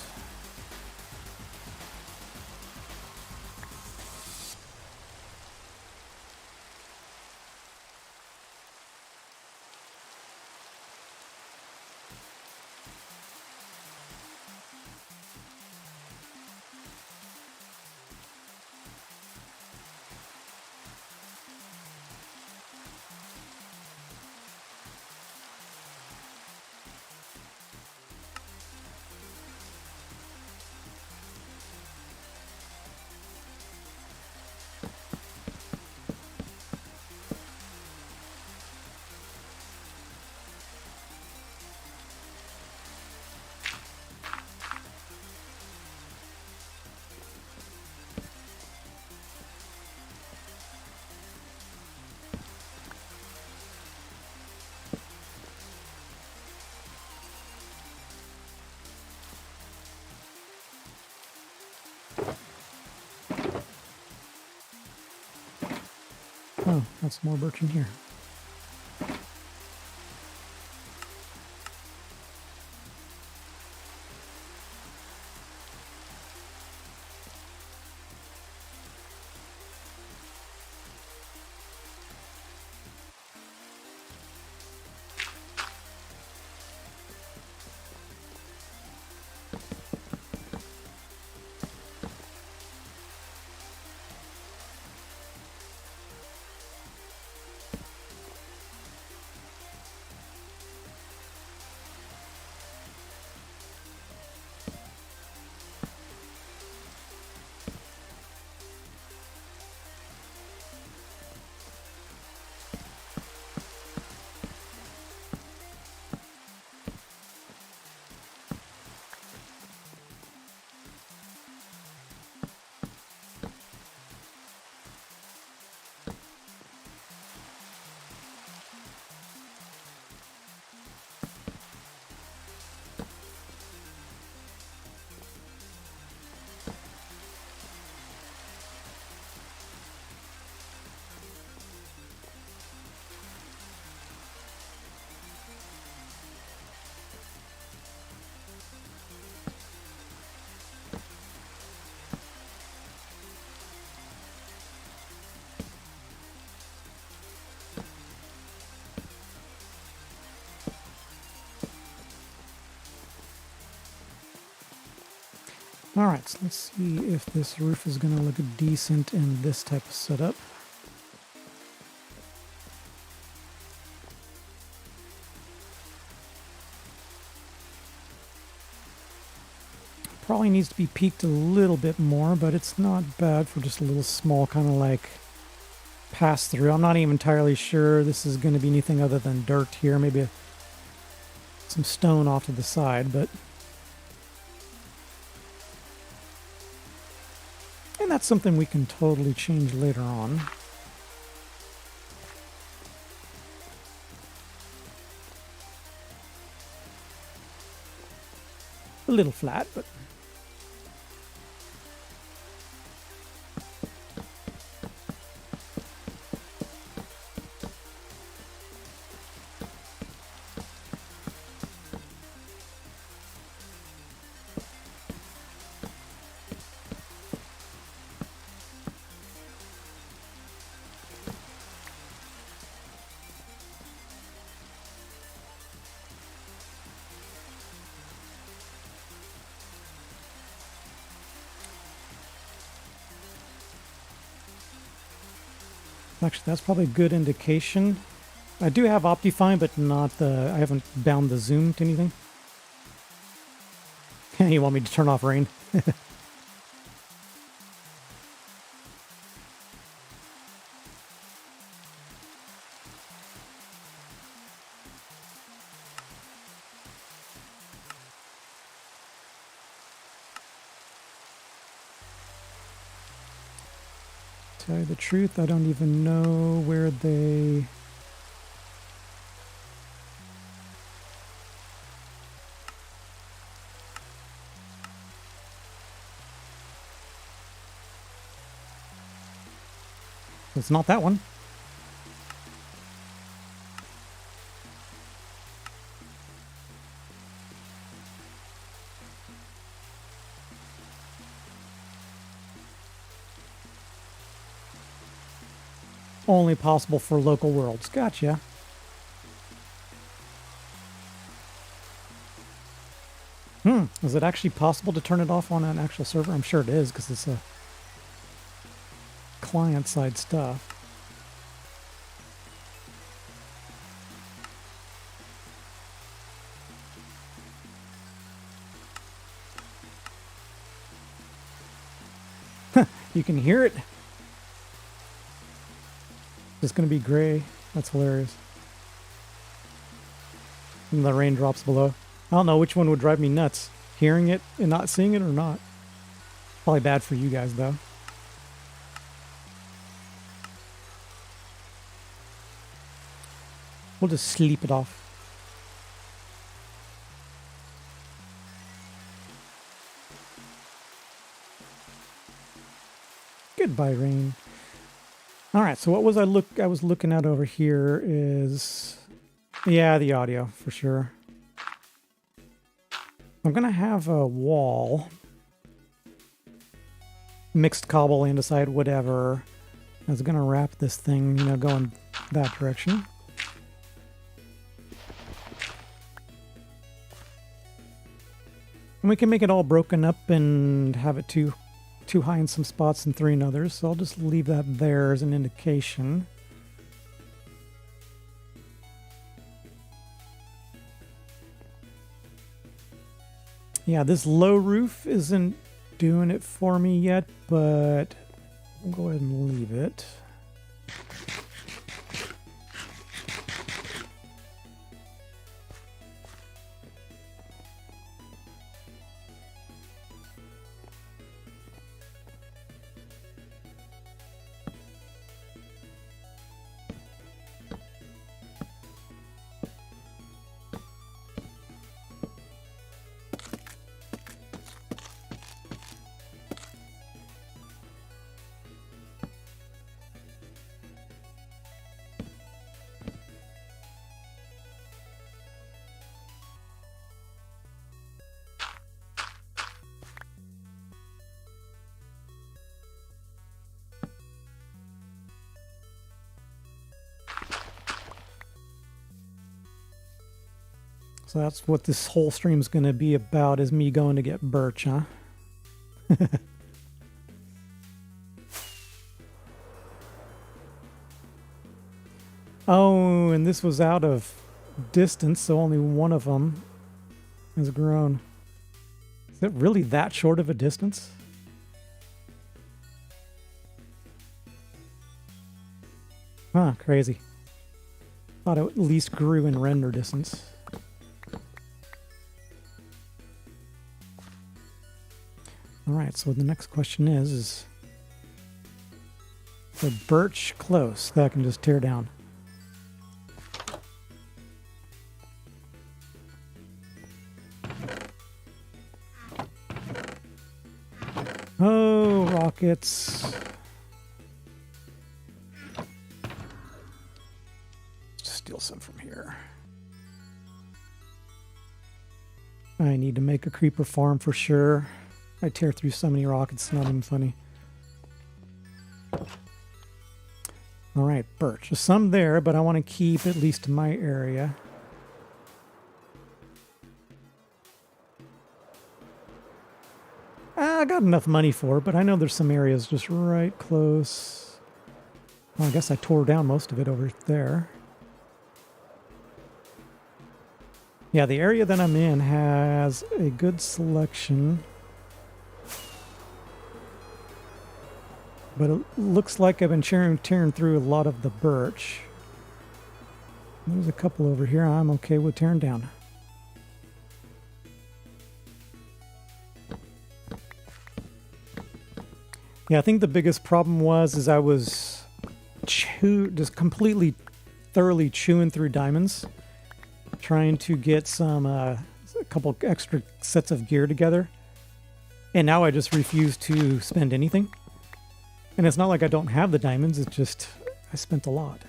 Oh, that's more birch in here. Alright, so let's see if this roof is going to look decent in this type of setup. Probably needs to be peaked a little bit more, but it's not bad for just a little small kind of like pass through. I'm not even entirely sure this is going to be anything other than dirt here, maybe some stone off to the side, but... And that's something we can totally change later on. A little flat, but... Actually, that's probably a good indication. I do have Optifine, but not the... I haven't bound the zoom to anything. You want me to turn off rain? Tell you the truth, I don't even know where they... It's not that one. Only possible for local worlds. Gotcha. Is it actually possible to turn it off on an actual server? I'm sure it is, because it's a client-side stuff. You can hear it. It's going to be gray. That's hilarious. And the raindrops below. I don't know which one would drive me nuts. Hearing it and not seeing it or not. Probably bad for you guys, though. We'll just sleep it off. Goodbye, rain. All right, so what was I was looking at over here is, yeah, the audio for sure. I'm gonna have a wall, mixed cobble, andesite, whatever. I was gonna wrap this thing, you know, going that direction. And we can make it all broken up and have it too high in some spots and 3 in others. So I'll just leave that there as an indication. Yeah, this low roof isn't doing it for me yet, but I'll go ahead and leave it. So that's what this whole stream is going to be about, is me going to get birch, huh? Oh, and this was out of distance, so only one of them has grown. Is it really that short of a distance? Huh, crazy. Thought it at least grew in render distance. Alright, so the next question is the birch close that I can just tear down? Oh, rockets. Let's just steal some from here. I need to make a creeper farm for sure. I tear through so many rockets, it's not even funny. Alright, birch. There's some there, but I want to keep at least my area. I got enough money for it, but I know there's some areas just right close. Well, I guess I tore down most of it over there. Yeah, the area that I'm in has a good selection. But it looks like I've been tearing through a lot of the birch. There's a couple over here I'm okay with tearing down. Yeah, I think the biggest problem was I was just completely, thoroughly chewing through diamonds, trying to get some a couple extra sets of gear together, and now I just refuse to spend anything. And it's not like I don't have the diamonds; it's just I spent a lot.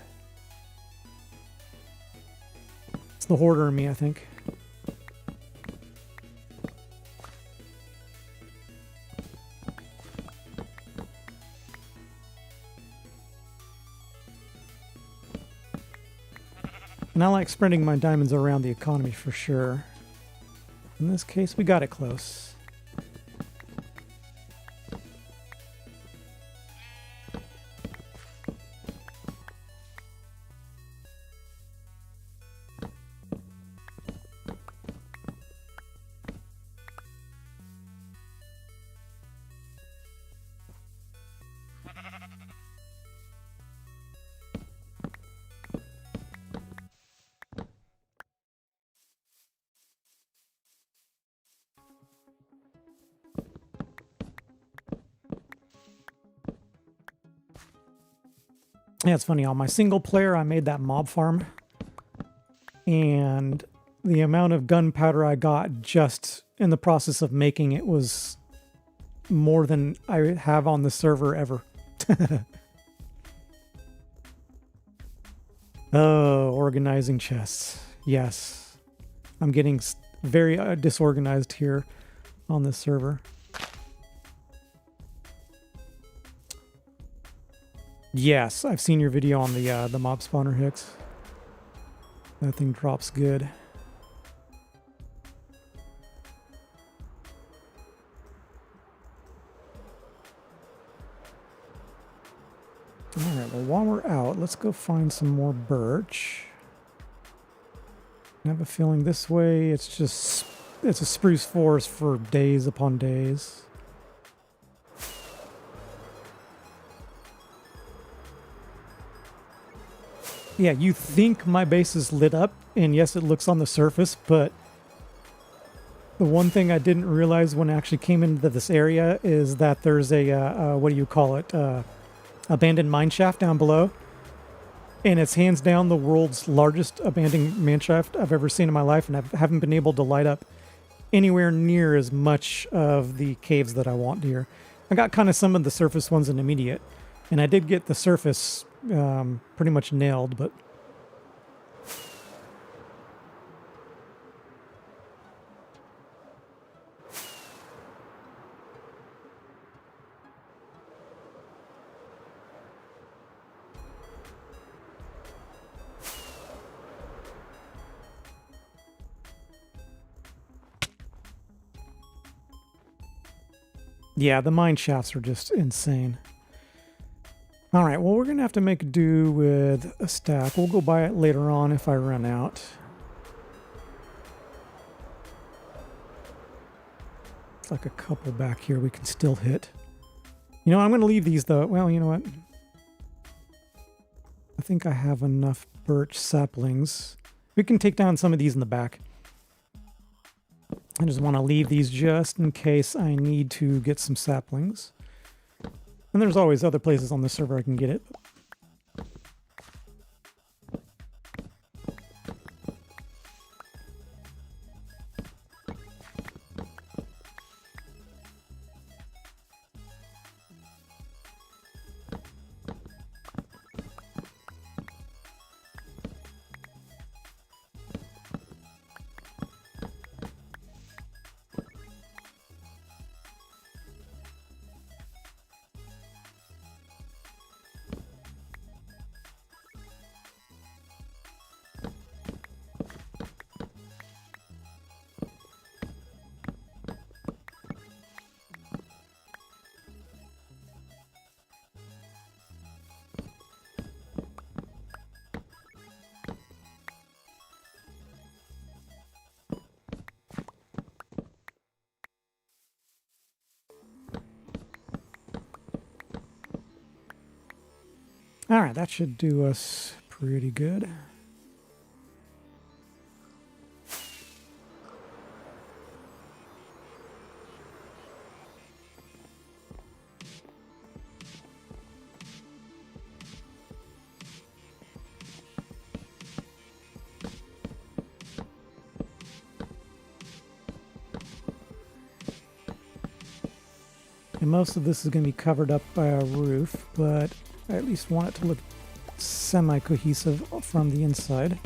It's the hoarder in me, I think. And I like spreading my diamonds around the economy for sure. In this case, we got it close. Yeah, it's funny. On my single player, I made that mob farm. And the amount of gunpowder I got just in the process of making it was more than I have on the server ever. Oh, organizing chests. Yes. I'm getting very disorganized here on this server. Yes, I've seen your video on the mob spawner, Hicks. That thing drops good. Alright, well while we're out, let's go find some more birch. I have a feeling this way it's a spruce forest for days upon days. Yeah, you think my base is lit up, and yes, it looks on the surface, but the one thing I didn't realize when I actually came into this area is that there's a, what do you call it, abandoned mine shaft down below. And it's hands down the world's largest abandoned mine shaft I've ever seen in my life, and I haven't been able to light up anywhere near as much of the caves that I want here. I got kind of some of the surface ones in immediate, and I did get the surface pretty much nailed, but yeah, the mine shafts are just insane. All right, well, we're going to have to make do with a stack. We'll go buy it later on if I run out. It's like a couple back here we can still hit. You know, I'm going to leave these, though. Well, you know what? I think I have enough birch saplings. We can take down some of these in the back. I just want to leave these just in case I need to get some saplings. And there's always other places on the server I can get it. All right, that should do us pretty good. And most of this is going to be covered up by a roof, but I at least want it to look semi-cohesive from the inside.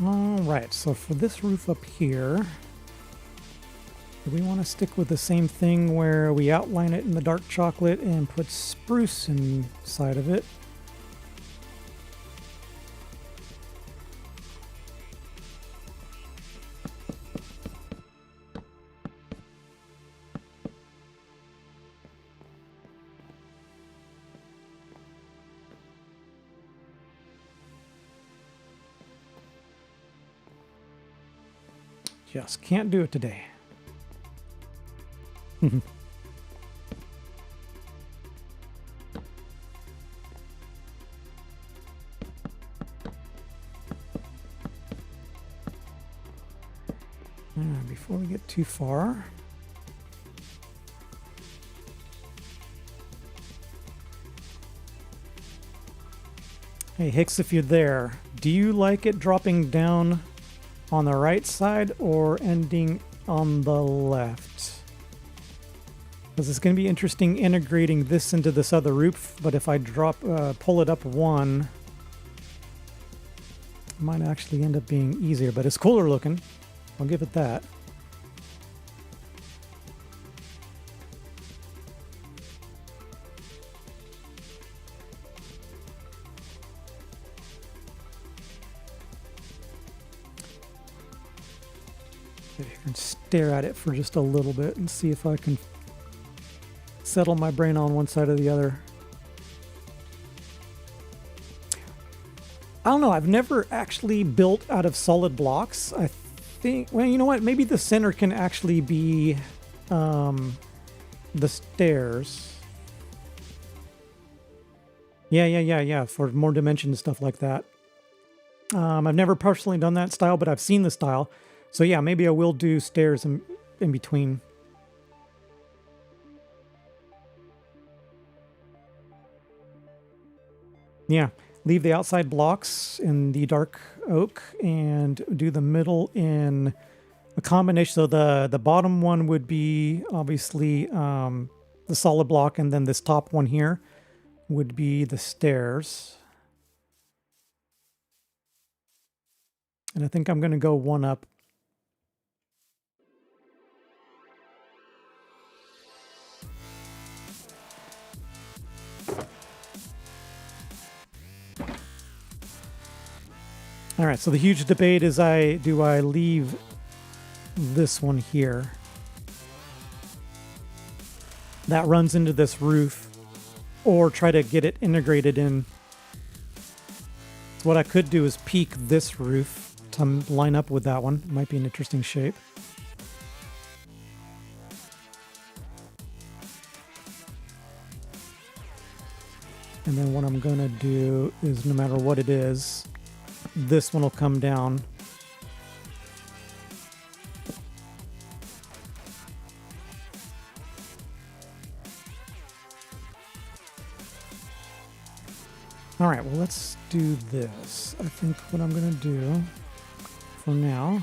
Alright, so for this roof up here, do we want to stick with the same thing where we outline it in the dark chocolate and put spruce inside of it? Just can't do it today. Before we get too far, hey Hicks, if you're there, do you like it dropping down on the right side or ending on the left? Because it's going to be interesting integrating this into this other roof, but if I pull it up one, it might actually end up being easier, but it's cooler looking. I'll give it that. And stare at it for just a little bit and see if I can settle my brain on one side or the other. I don't know, I've never actually built out of solid blocks. I think, well, you know what, maybe the center can actually be the stairs. Yeah, for more dimension and stuff like that. I've never personally done that style, but I've seen the style. So yeah, maybe I will do stairs in between. Yeah, leave the outside blocks in the dark oak and do the middle in a combination. So the bottom one would be obviously the solid block, and then this top one here would be the stairs. And I think I'm going to go one up. All right, so the huge debate is do I leave this one here that runs into this roof or try to get it integrated in? So what I could do is peak this roof to line up with that one. Might be an interesting shape. And then what I'm gonna do is, no matter what it is, this one will come down. All right, well, let's do this. I think what I'm going to do for now .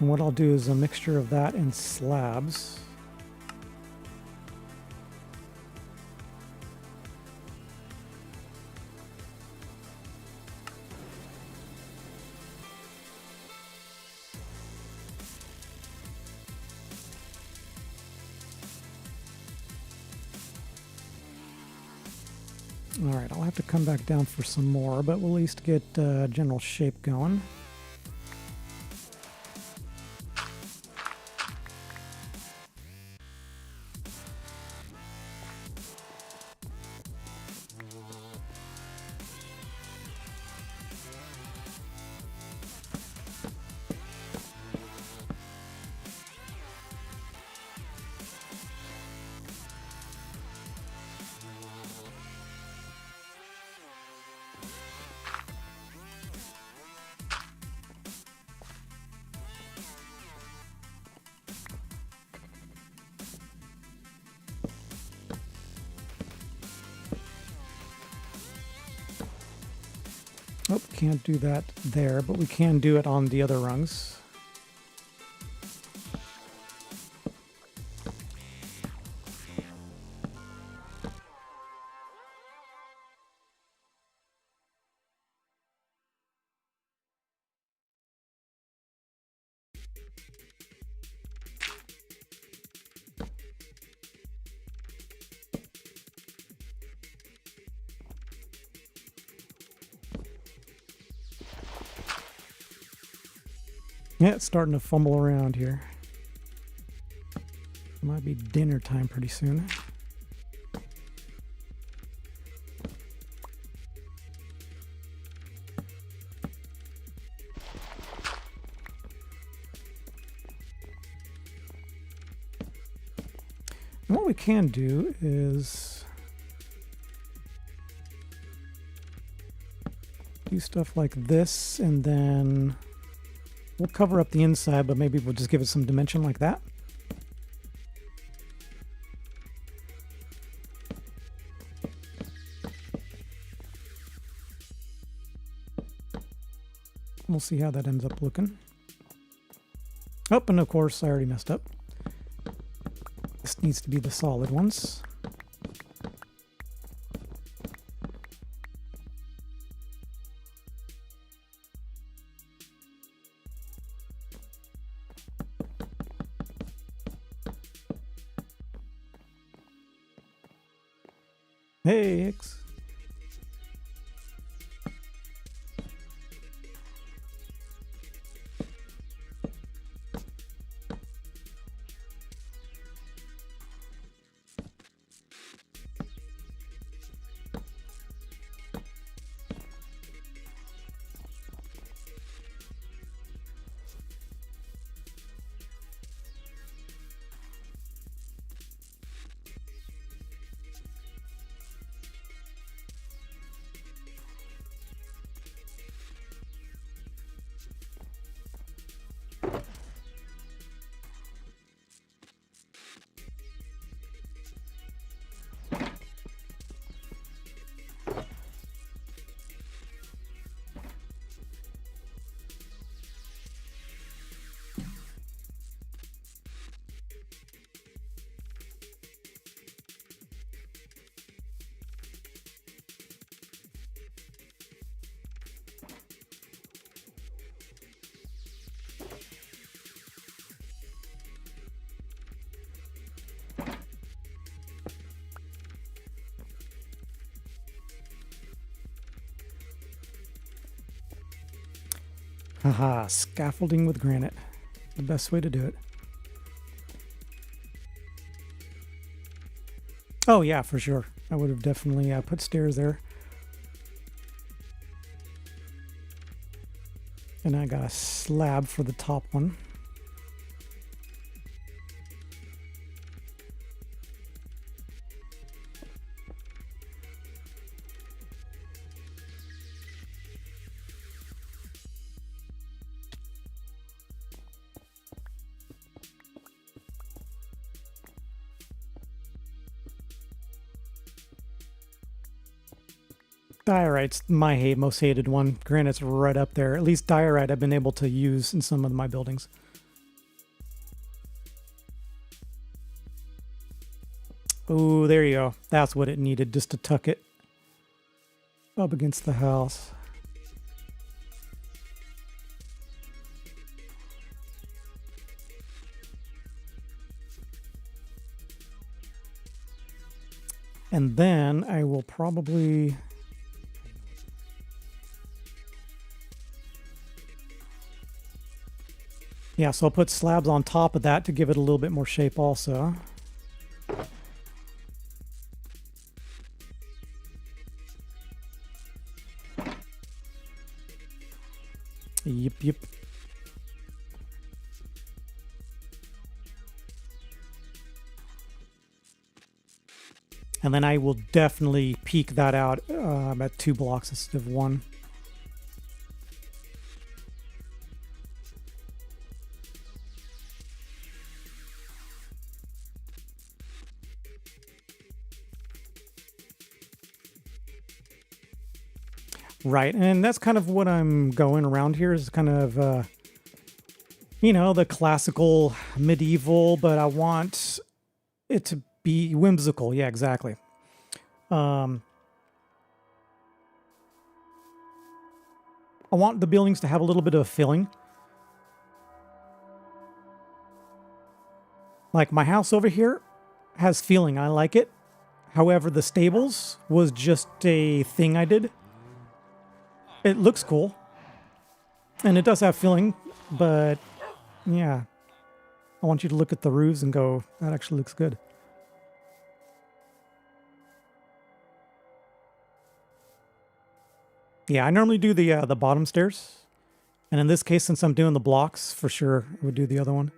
And what I'll do is a mixture of that and slabs. All right, I'll have to come back down for some more, but we'll at least get general shape going. Oh, can't do that there, but we can do it on the other rungs. Yeah, it's starting to fumble around here. It might be dinner time pretty soon. And what we can do is do stuff like this, and then we'll cover up the inside, but maybe we'll just give it some dimension like that. We'll see how that ends up looking. Oh, and of course, I already messed up. This needs to be the solid ones. Hey, X. Haha, scaffolding with granite. The best way to do it. Oh yeah, for sure. I would have definitely put stairs there. And I got a slab for the top one. Diorite's my most hated one. Granite's right up there. At least diorite I've been able to use in some of my buildings. Oh, there you go. That's what it needed, just to tuck it up against the house. And then I will probably... Yeah, so I'll put slabs on top of that to give it a little bit more shape also. Yep. And then I will definitely peak that out at 2 blocks instead of 1. Right, and that's kind of what I'm going around here, is kind of, you know, the classical medieval, but I want it to be whimsical. Yeah, exactly. I want the buildings to have a little bit of a feeling. Like my house over here has feeling. I like it. However, the stables was just a thing I did. It looks cool. And it does have feeling, but yeah. I want you to look at the roofs and go, that actually looks good. Yeah, I normally do the bottom stairs. And in this case, since I'm doing the blocks, for sure, I would do the other one.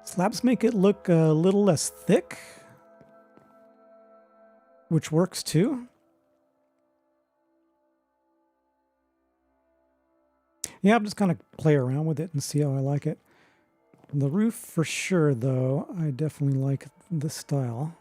Slabs make it look a little less thick, which works too. Yeah, I'm just kind of play around with it and see how I like it. The roof for sure, though, I definitely like this style.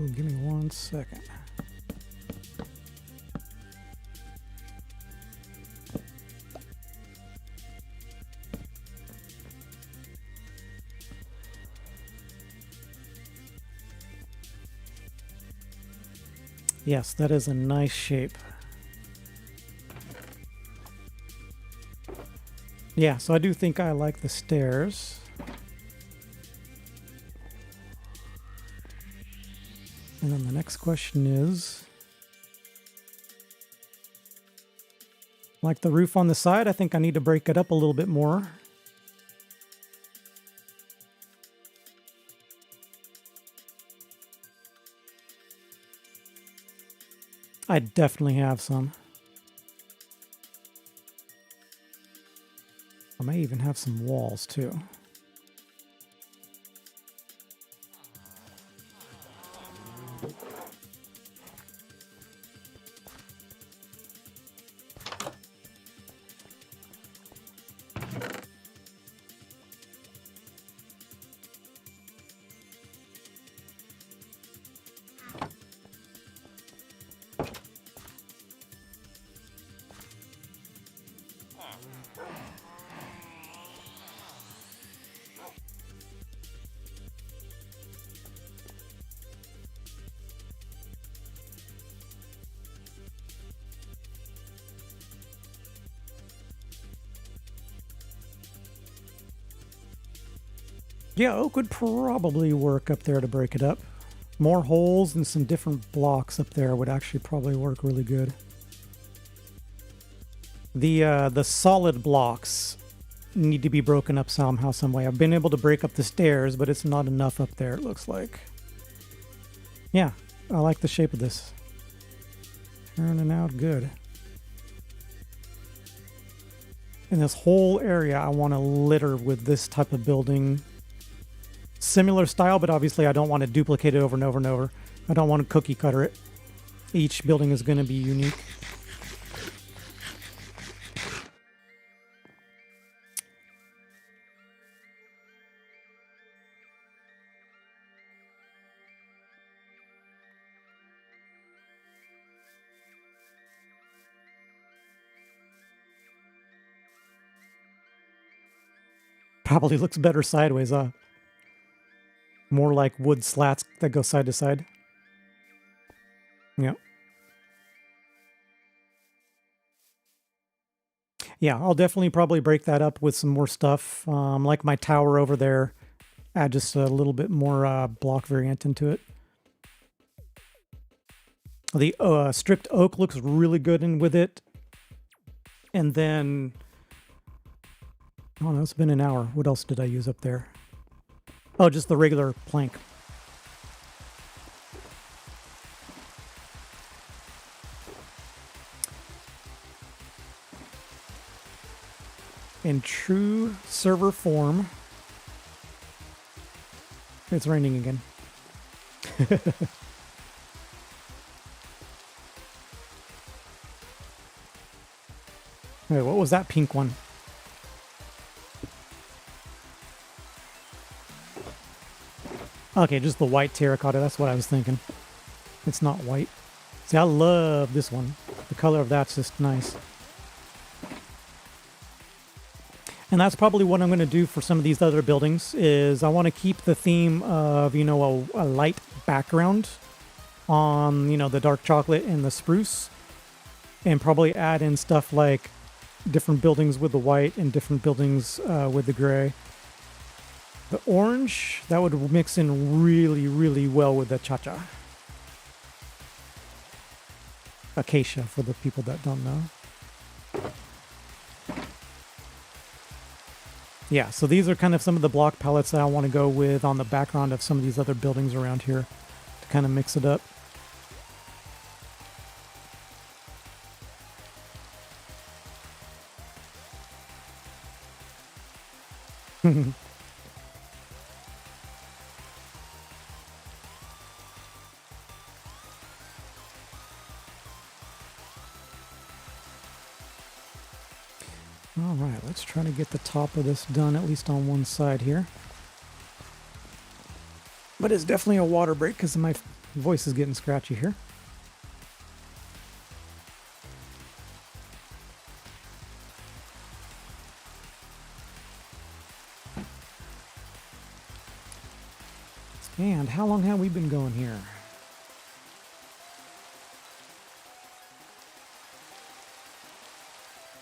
Oh, give me 1 second. Yes, that is a nice shape. Yeah, so I do think I like the stairs. And then the next question is, like the roof on the side, I think I need to break it up a little bit more. I definitely have some. I may even have some walls too. Yeah, oak would probably work up there to break it up. More holes and some different blocks up there would actually probably work really good. The solid blocks need to be broken up somehow, some way. I've been able to break up the stairs, but it's not enough up there, it looks like. Yeah, I like the shape of this. Turning out good. And this whole area I want to litter with this type of building. Similar style, but obviously I don't want to duplicate it over and over and over. I don't want to cookie cutter it. Each building is going to be unique. Probably looks better sideways, huh? More like wood slats that go side to side. Yeah. Yeah, I'll definitely probably break that up with some more stuff. Like my tower over there. Add just a little bit more block variant into it. The stripped oak looks really good in with it. And then... oh no, it's been an hour. What else did I use up there? Oh, just the regular plank. In true server form. It's raining again. Wait, what was that pink one? Okay, just the white terracotta. That's what I was thinking. It's not white. See, I love this one. The color of that's just nice. And that's probably what I'm going to do for some of these other buildings, is I want to keep the theme of, you know, a light background on, you know, the dark chocolate and the spruce. And probably add in stuff like different buildings with the white and different buildings with the gray. The orange, that would mix in really, really well with the cha-cha. Acacia, for the people that don't know. Yeah, so these are kind of some of the block palettes that I want to go with on the background of some of these other buildings around here to kind of mix it up. All right, let's try to get the top of this done, at least on one side here. But it's definitely a water break because my Voice is getting scratchy here. And how long have we been going here?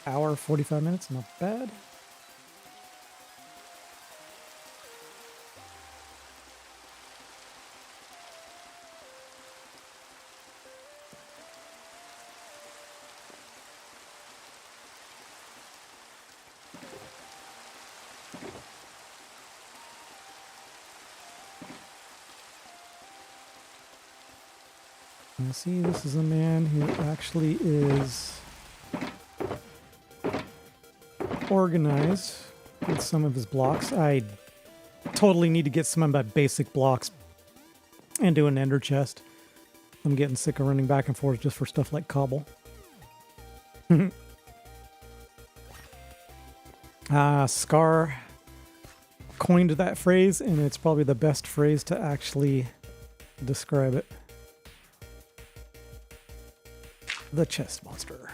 Hour, 45 minutes, not bad. Now see, this is a man who actually is organized with some of his blocks. I totally need to get some of my basic blocks and do an ender chest. I'm getting sick of running back and forth just for stuff like cobble. Scar coined that phrase, and it's probably the best phrase to actually describe it. The chest monster.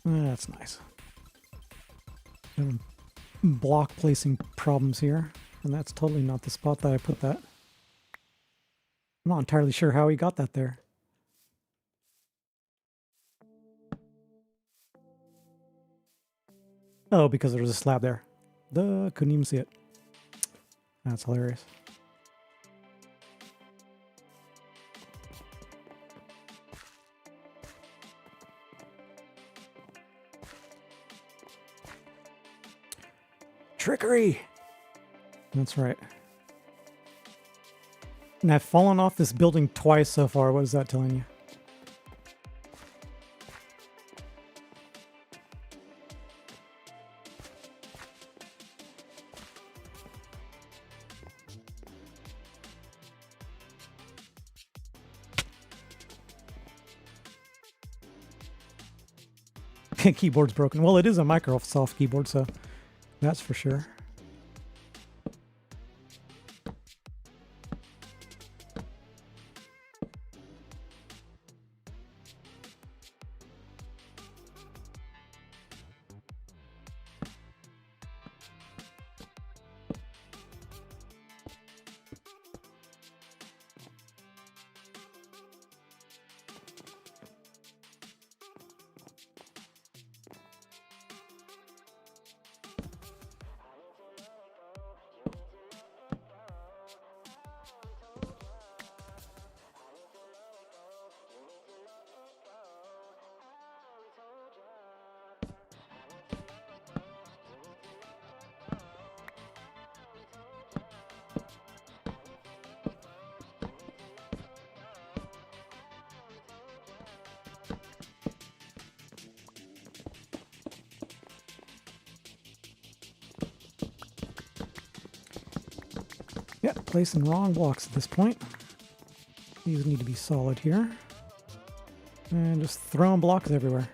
That's nice. Block placing problems here, and that's totally not the spot that I put that. I'm not entirely sure how he got that there. Oh, because there was a slab there. Duh, couldn't even see it. That's hilarious. Trickery! That's right. And I've fallen off this building twice so far. What is that telling you? Keyboard's broken. Well, it is a Microsoft keyboard, so that's for sure. Yeah, placing wrong blocks at this point. These need to be solid here. And just throwing blocks everywhere.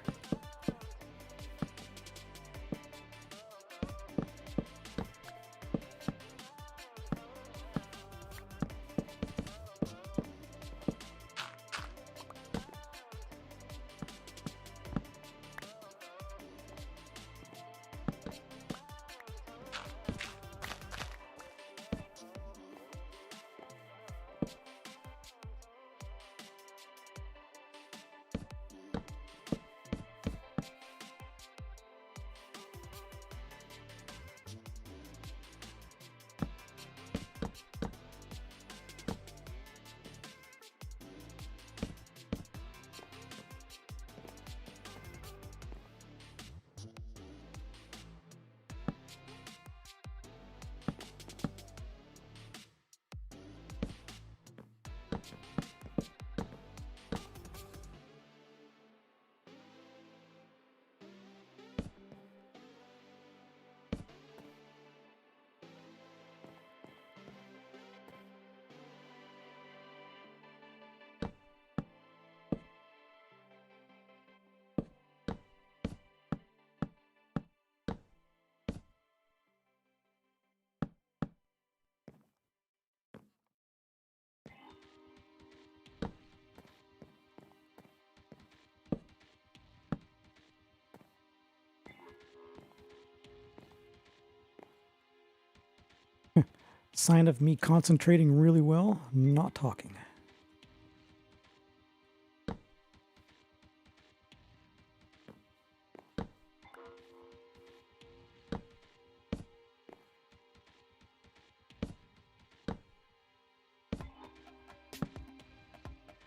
Sign of me concentrating really well, not talking.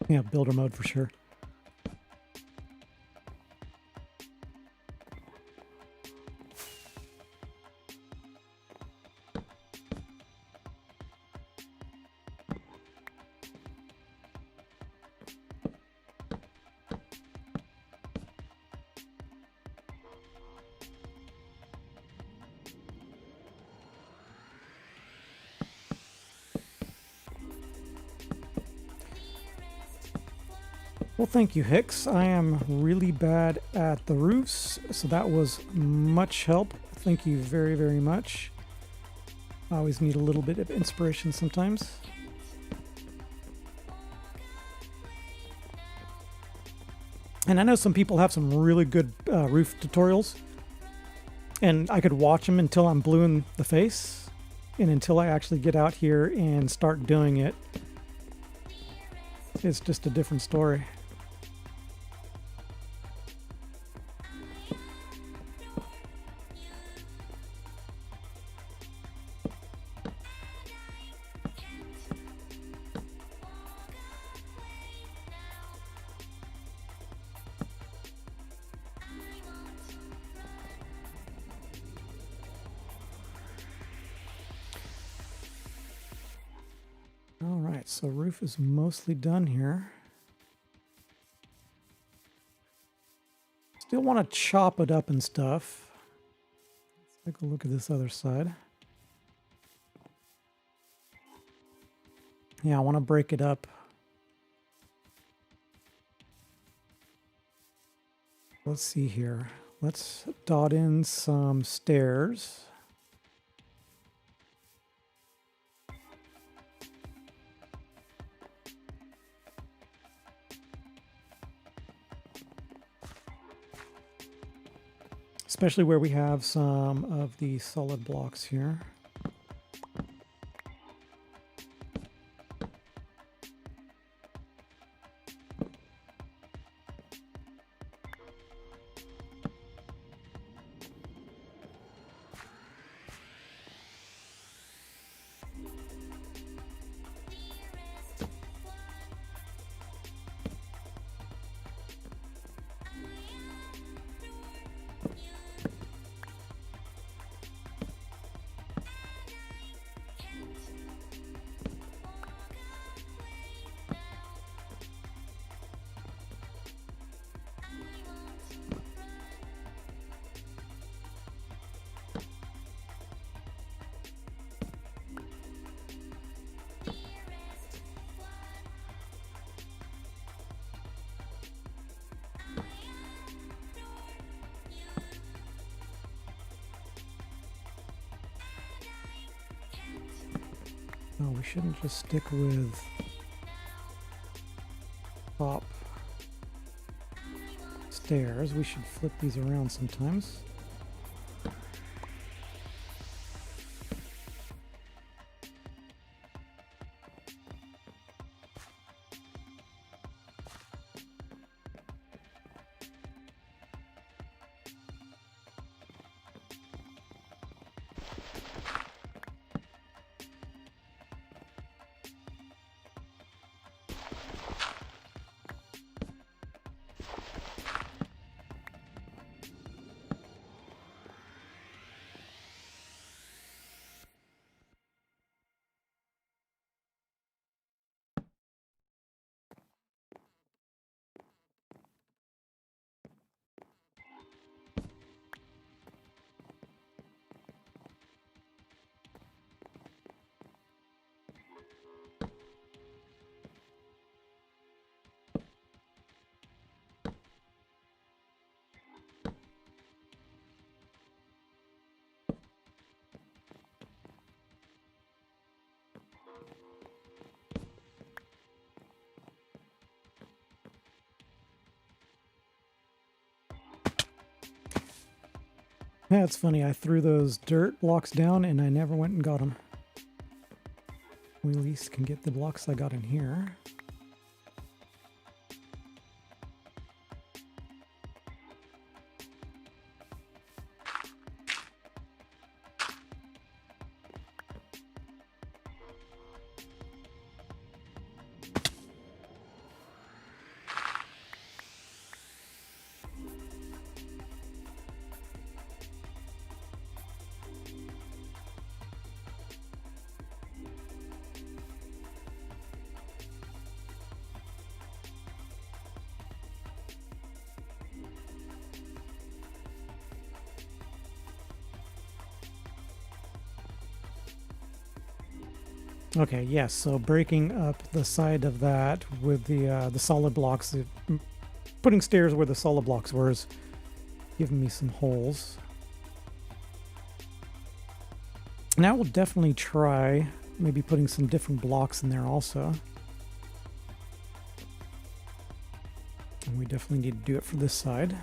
Yeah, builder mode for sure. Well, thank you, Hicks. I am really bad at the roofs, so that was much help. Thank you very, very much. I always need a little bit of inspiration sometimes. And I know some people have some really good roof tutorials, and I could watch them until I'm blue in the face, and until I actually get out here and start doing it, it's just a different story. All right, so roof is mostly done here. Still want to chop it up and stuff. Let's take a look at this other side. Yeah, I want to break it up. Let's see here. Let's dot in some stairs. Especially where we have some of the solid blocks here. No, we shouldn't just stick with top stairs. We should flip these around sometimes. Yeah, it's funny. I threw those dirt blocks down and I never went and got them. We at least can get the blocks I got in here. Okay, yes, so breaking up the side of that with the solid blocks, putting stairs where the solid blocks were is giving me some holes. Now we'll definitely try maybe putting some different blocks in there also. And we definitely need to do it for this side.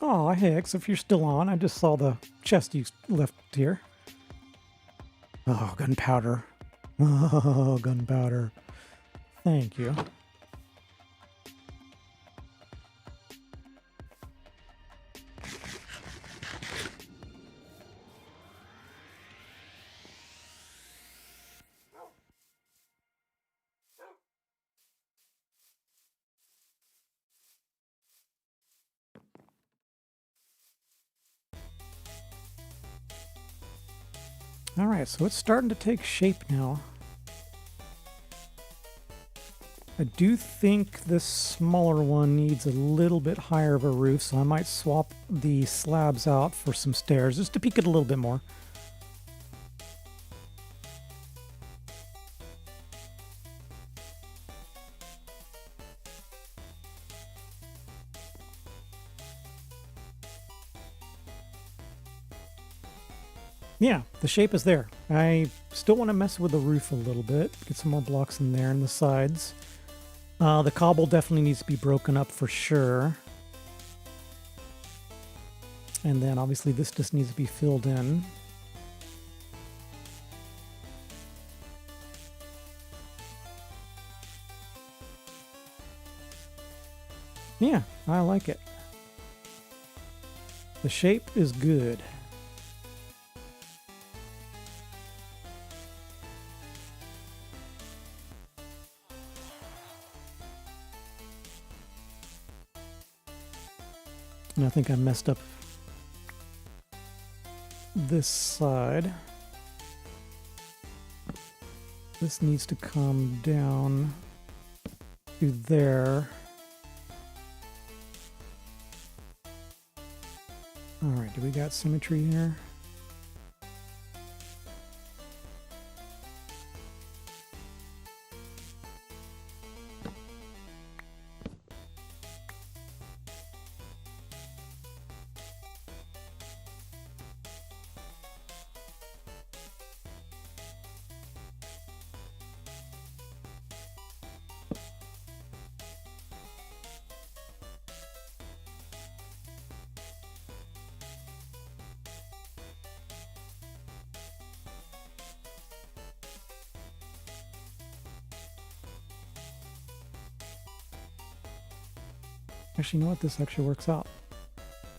Oh, Hicks, if you're still on, I just saw the chest you left here. Oh, gunpowder. Oh, gunpowder. Thank you. All right, so it's starting to take shape now. I do think this smaller one needs a little bit higher of a roof, so I might swap the slabs out for some stairs just to peak it a little bit more. Yeah, the shape is there. I still want to mess with the roof a little bit, get some more blocks in there and the sides. The cobble definitely needs to be broken up for sure. And then obviously this just needs to be filled in. Yeah, I like it. The shape is good. And I think I messed up this side. This needs to come down to there. All right, do we got symmetry here? Actually, you know what? This actually works out.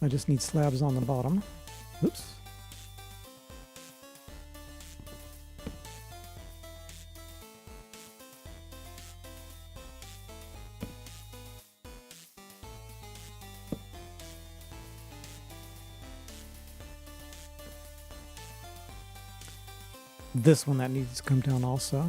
I just need slabs on the bottom. Oops. This one that needs to come down also.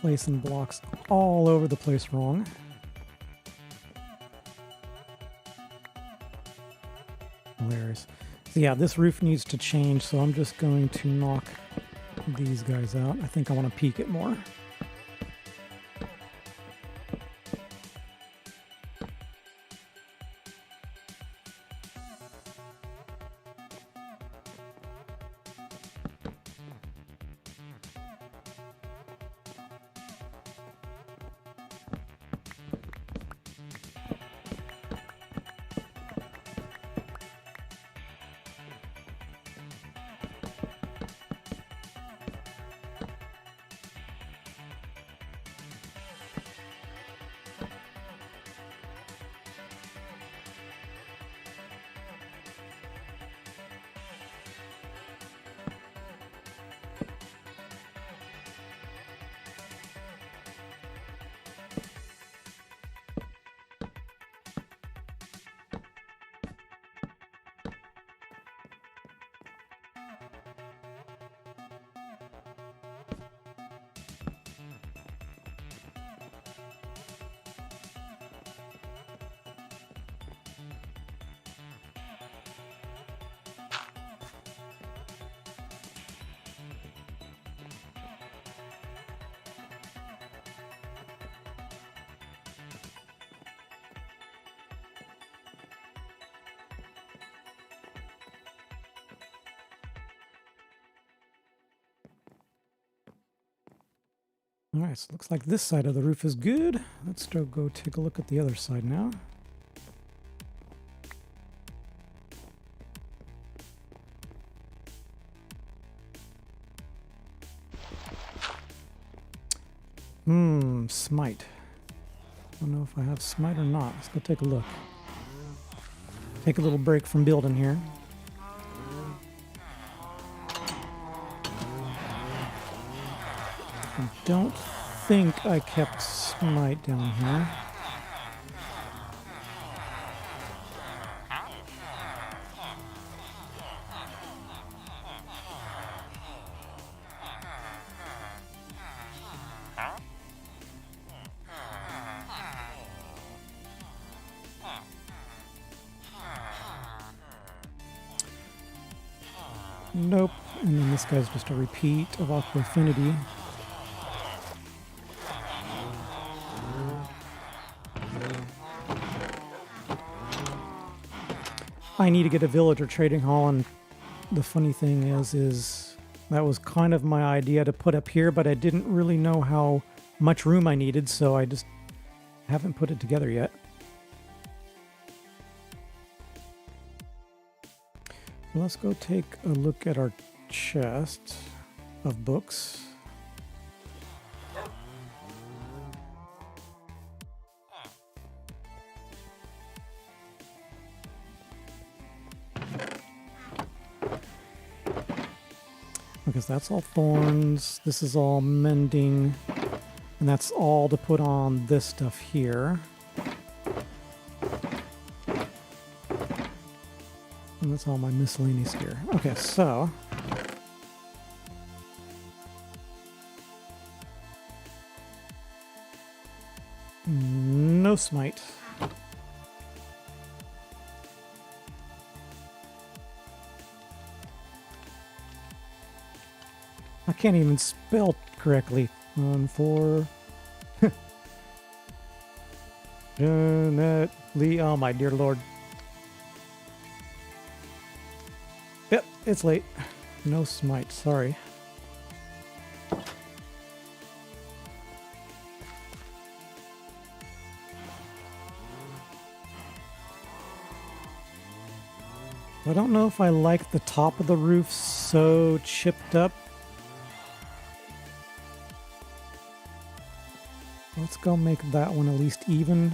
Placing blocks all over the place wrong. Hilarious. So yeah, this roof needs to change, so I'm just going to knock these guys out. I think I want to peak it more. All right, so it looks like this side of the roof is good. Let's go take a look at the other side now. Smite. I don't know if I have smite or not. Let's go take a look. Take a little break from building here. I don't think I kept smite down here. Nope. And then this guy's just a repeat of Aqua Affinity. I need to get a villager trading hall, and the funny thing is that was kind of my idea to put up here, but I didn't really know how much room I needed, so I just haven't put it together yet. Let's go take a look at our chest of books. Because that's all thorns, this is all mending, and that's all to put on this stuff here. And that's all my miscellaneous gear. Okay, so no smite. I can't even spell correctly. 1, 4. Jeanette Lee. Oh my dear Lord. Yep, it's late. No smite, sorry. I don't know if I like the top of the roof so chipped up. Let's go make that one at least even.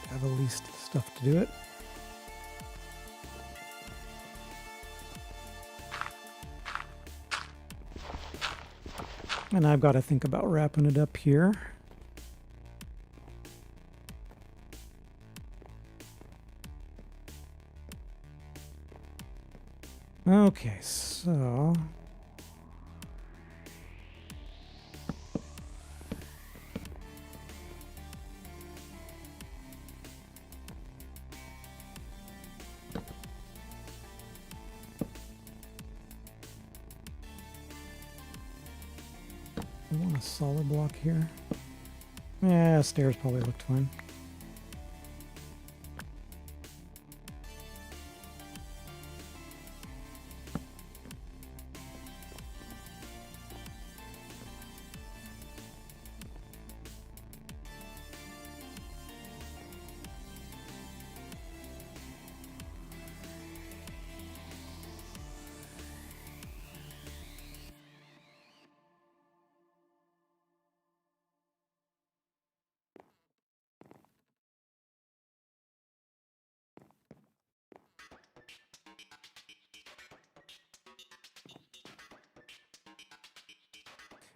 Have at least stuff to do it. And I've got to think about wrapping it up here. Okay, so I want a solid block here. Yeah, stairs probably looked fine.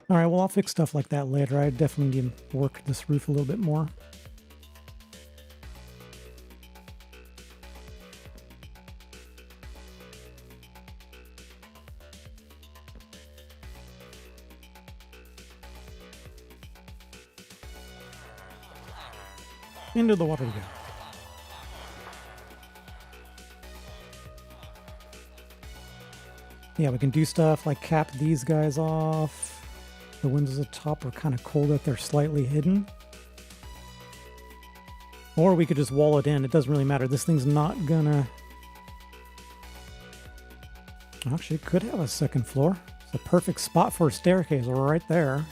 All right, well, I'll fix stuff like that later. I definitely need to work this roof a little bit more. Into the water we go. Yeah, we can do stuff like cap these guys off. The windows at the top are kind of cold that they're slightly hidden. Or we could just wall it in. It doesn't really matter. This thing's not gonna... Actually, it could have a second floor. It's a perfect spot for a staircase right there.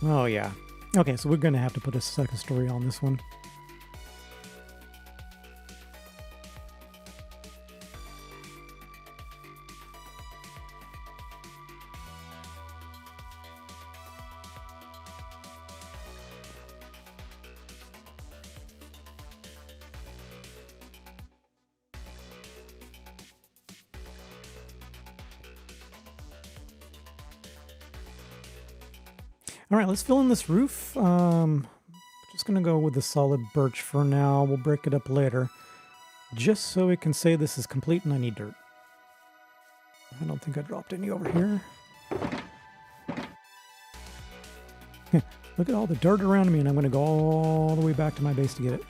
Oh, yeah. Okay, so we're gonna have to put a second story on this one. All right, let's fill in this roof. Just going to go with the solid birch for now. We'll break it up later. Just so it can say this is complete and I need dirt. I don't think I dropped any over here. Look at all the dirt around me, and I'm going to go all the way back to my base to get it.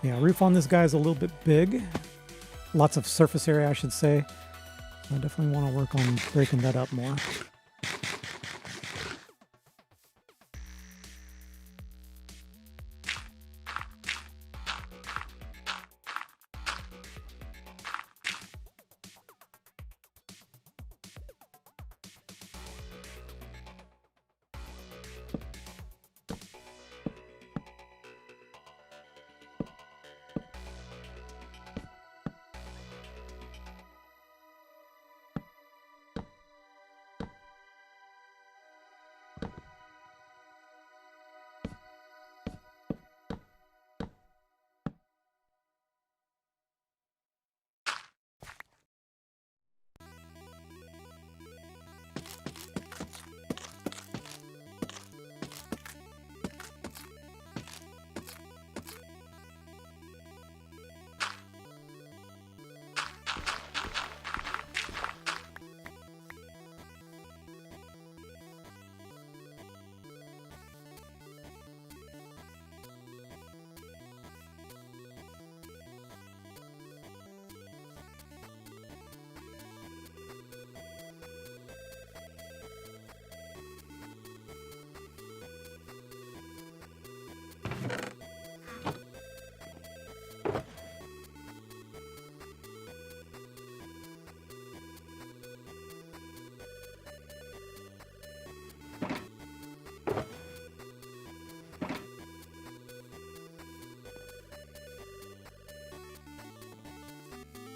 Yeah, roof on this guy is a little bit big. Lots of surface area, I should say. I definitely want to work on breaking that up more.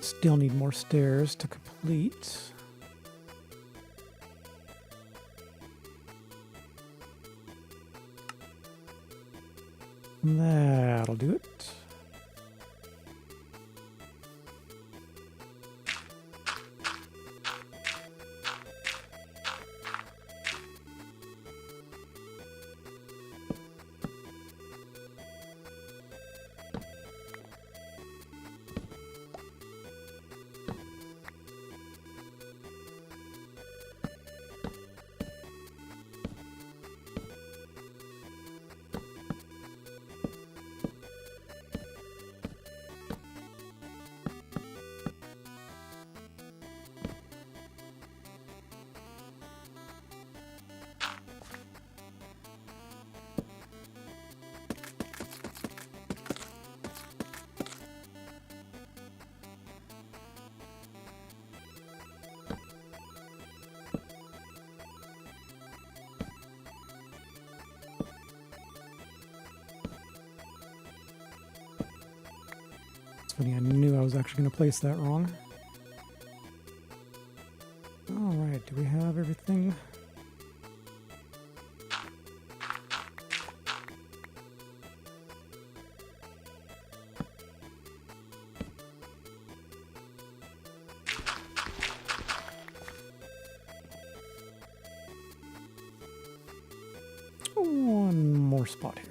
Still need more stairs to complete. That'll do it. It's funny, I knew I was actually going to place that wrong. Alright, do we have everything? One more spot here.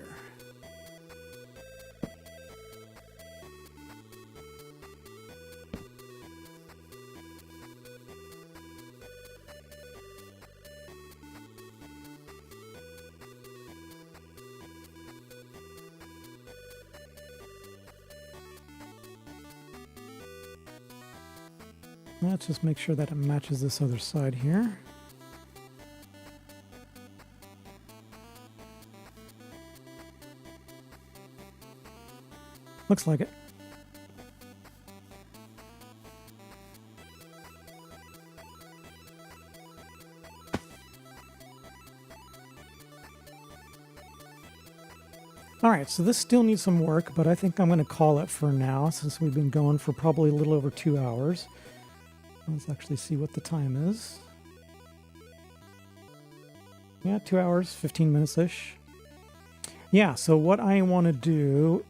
Let's just make sure that it matches this other side here. Looks like it. All right, so this still needs some work, but I think I'm going to call it for now since we've been going for probably a little over 2 hours. Let's actually see what the time is. Yeah, 2 hours, 15 minutes-ish. Yeah, so what I want to do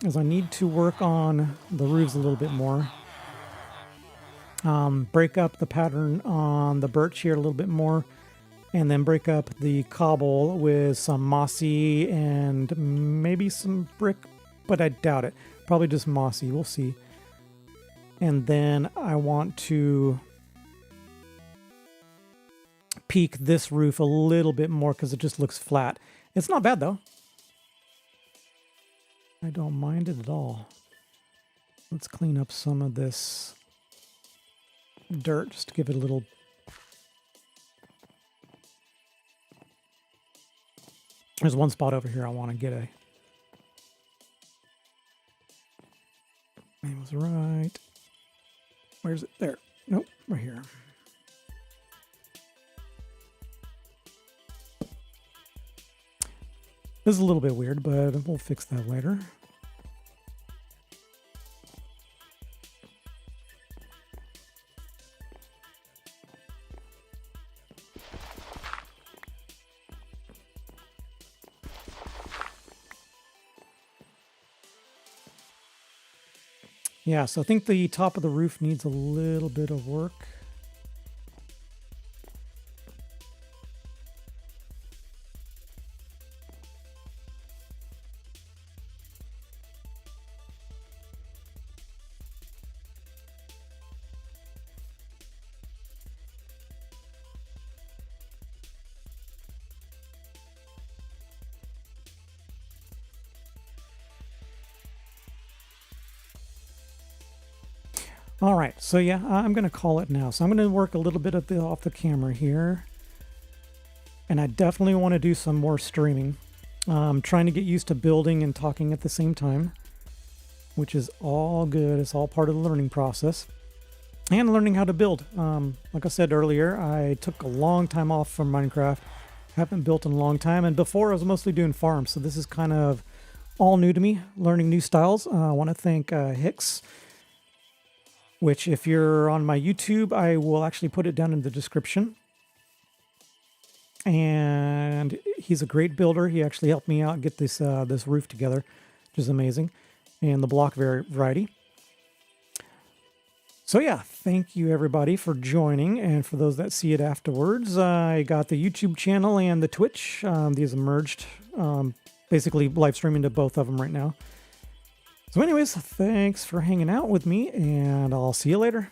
is I need to work on the roofs a little bit more. Break up the pattern on the birch here a little bit more. And then break up the cobble with some mossy and maybe some brick, but I doubt it. Probably just mossy, we'll see. And then I want to peak this roof a little bit more because it just looks flat. It's not bad though. I don't mind it at all. Let's clean up some of this dirt just to give it a little. There's one spot over here I want to get a. Name was right. Where's it? There. Nope, right here. This is a little bit weird, but we'll fix that later. Yeah, so I think the top of the roof needs a little bit of work. All right, so yeah, I'm going to call it now. So I'm going to work a little bit of off the camera here. And I definitely want to do some more streaming. I'm trying to get used to building and talking at the same time, which is all good. It's all part of the learning process. And learning how to build. Like I said earlier, I took a long time off from Minecraft. Haven't built in a long time. And before I was mostly doing farms. So this is kind of all new to me, learning new styles. I want to thank Hicks, which if you're on my YouTube, I will actually put it down in the description. And he's a great builder. He actually helped me out get this this roof together, which is amazing, and the block variety. So yeah, thank you everybody for joining, and for those that see it afterwards, I got the YouTube channel and the Twitch. These are merged, basically live streaming to both of them right now. So anyways, thanks for hanging out with me, and I'll see you later.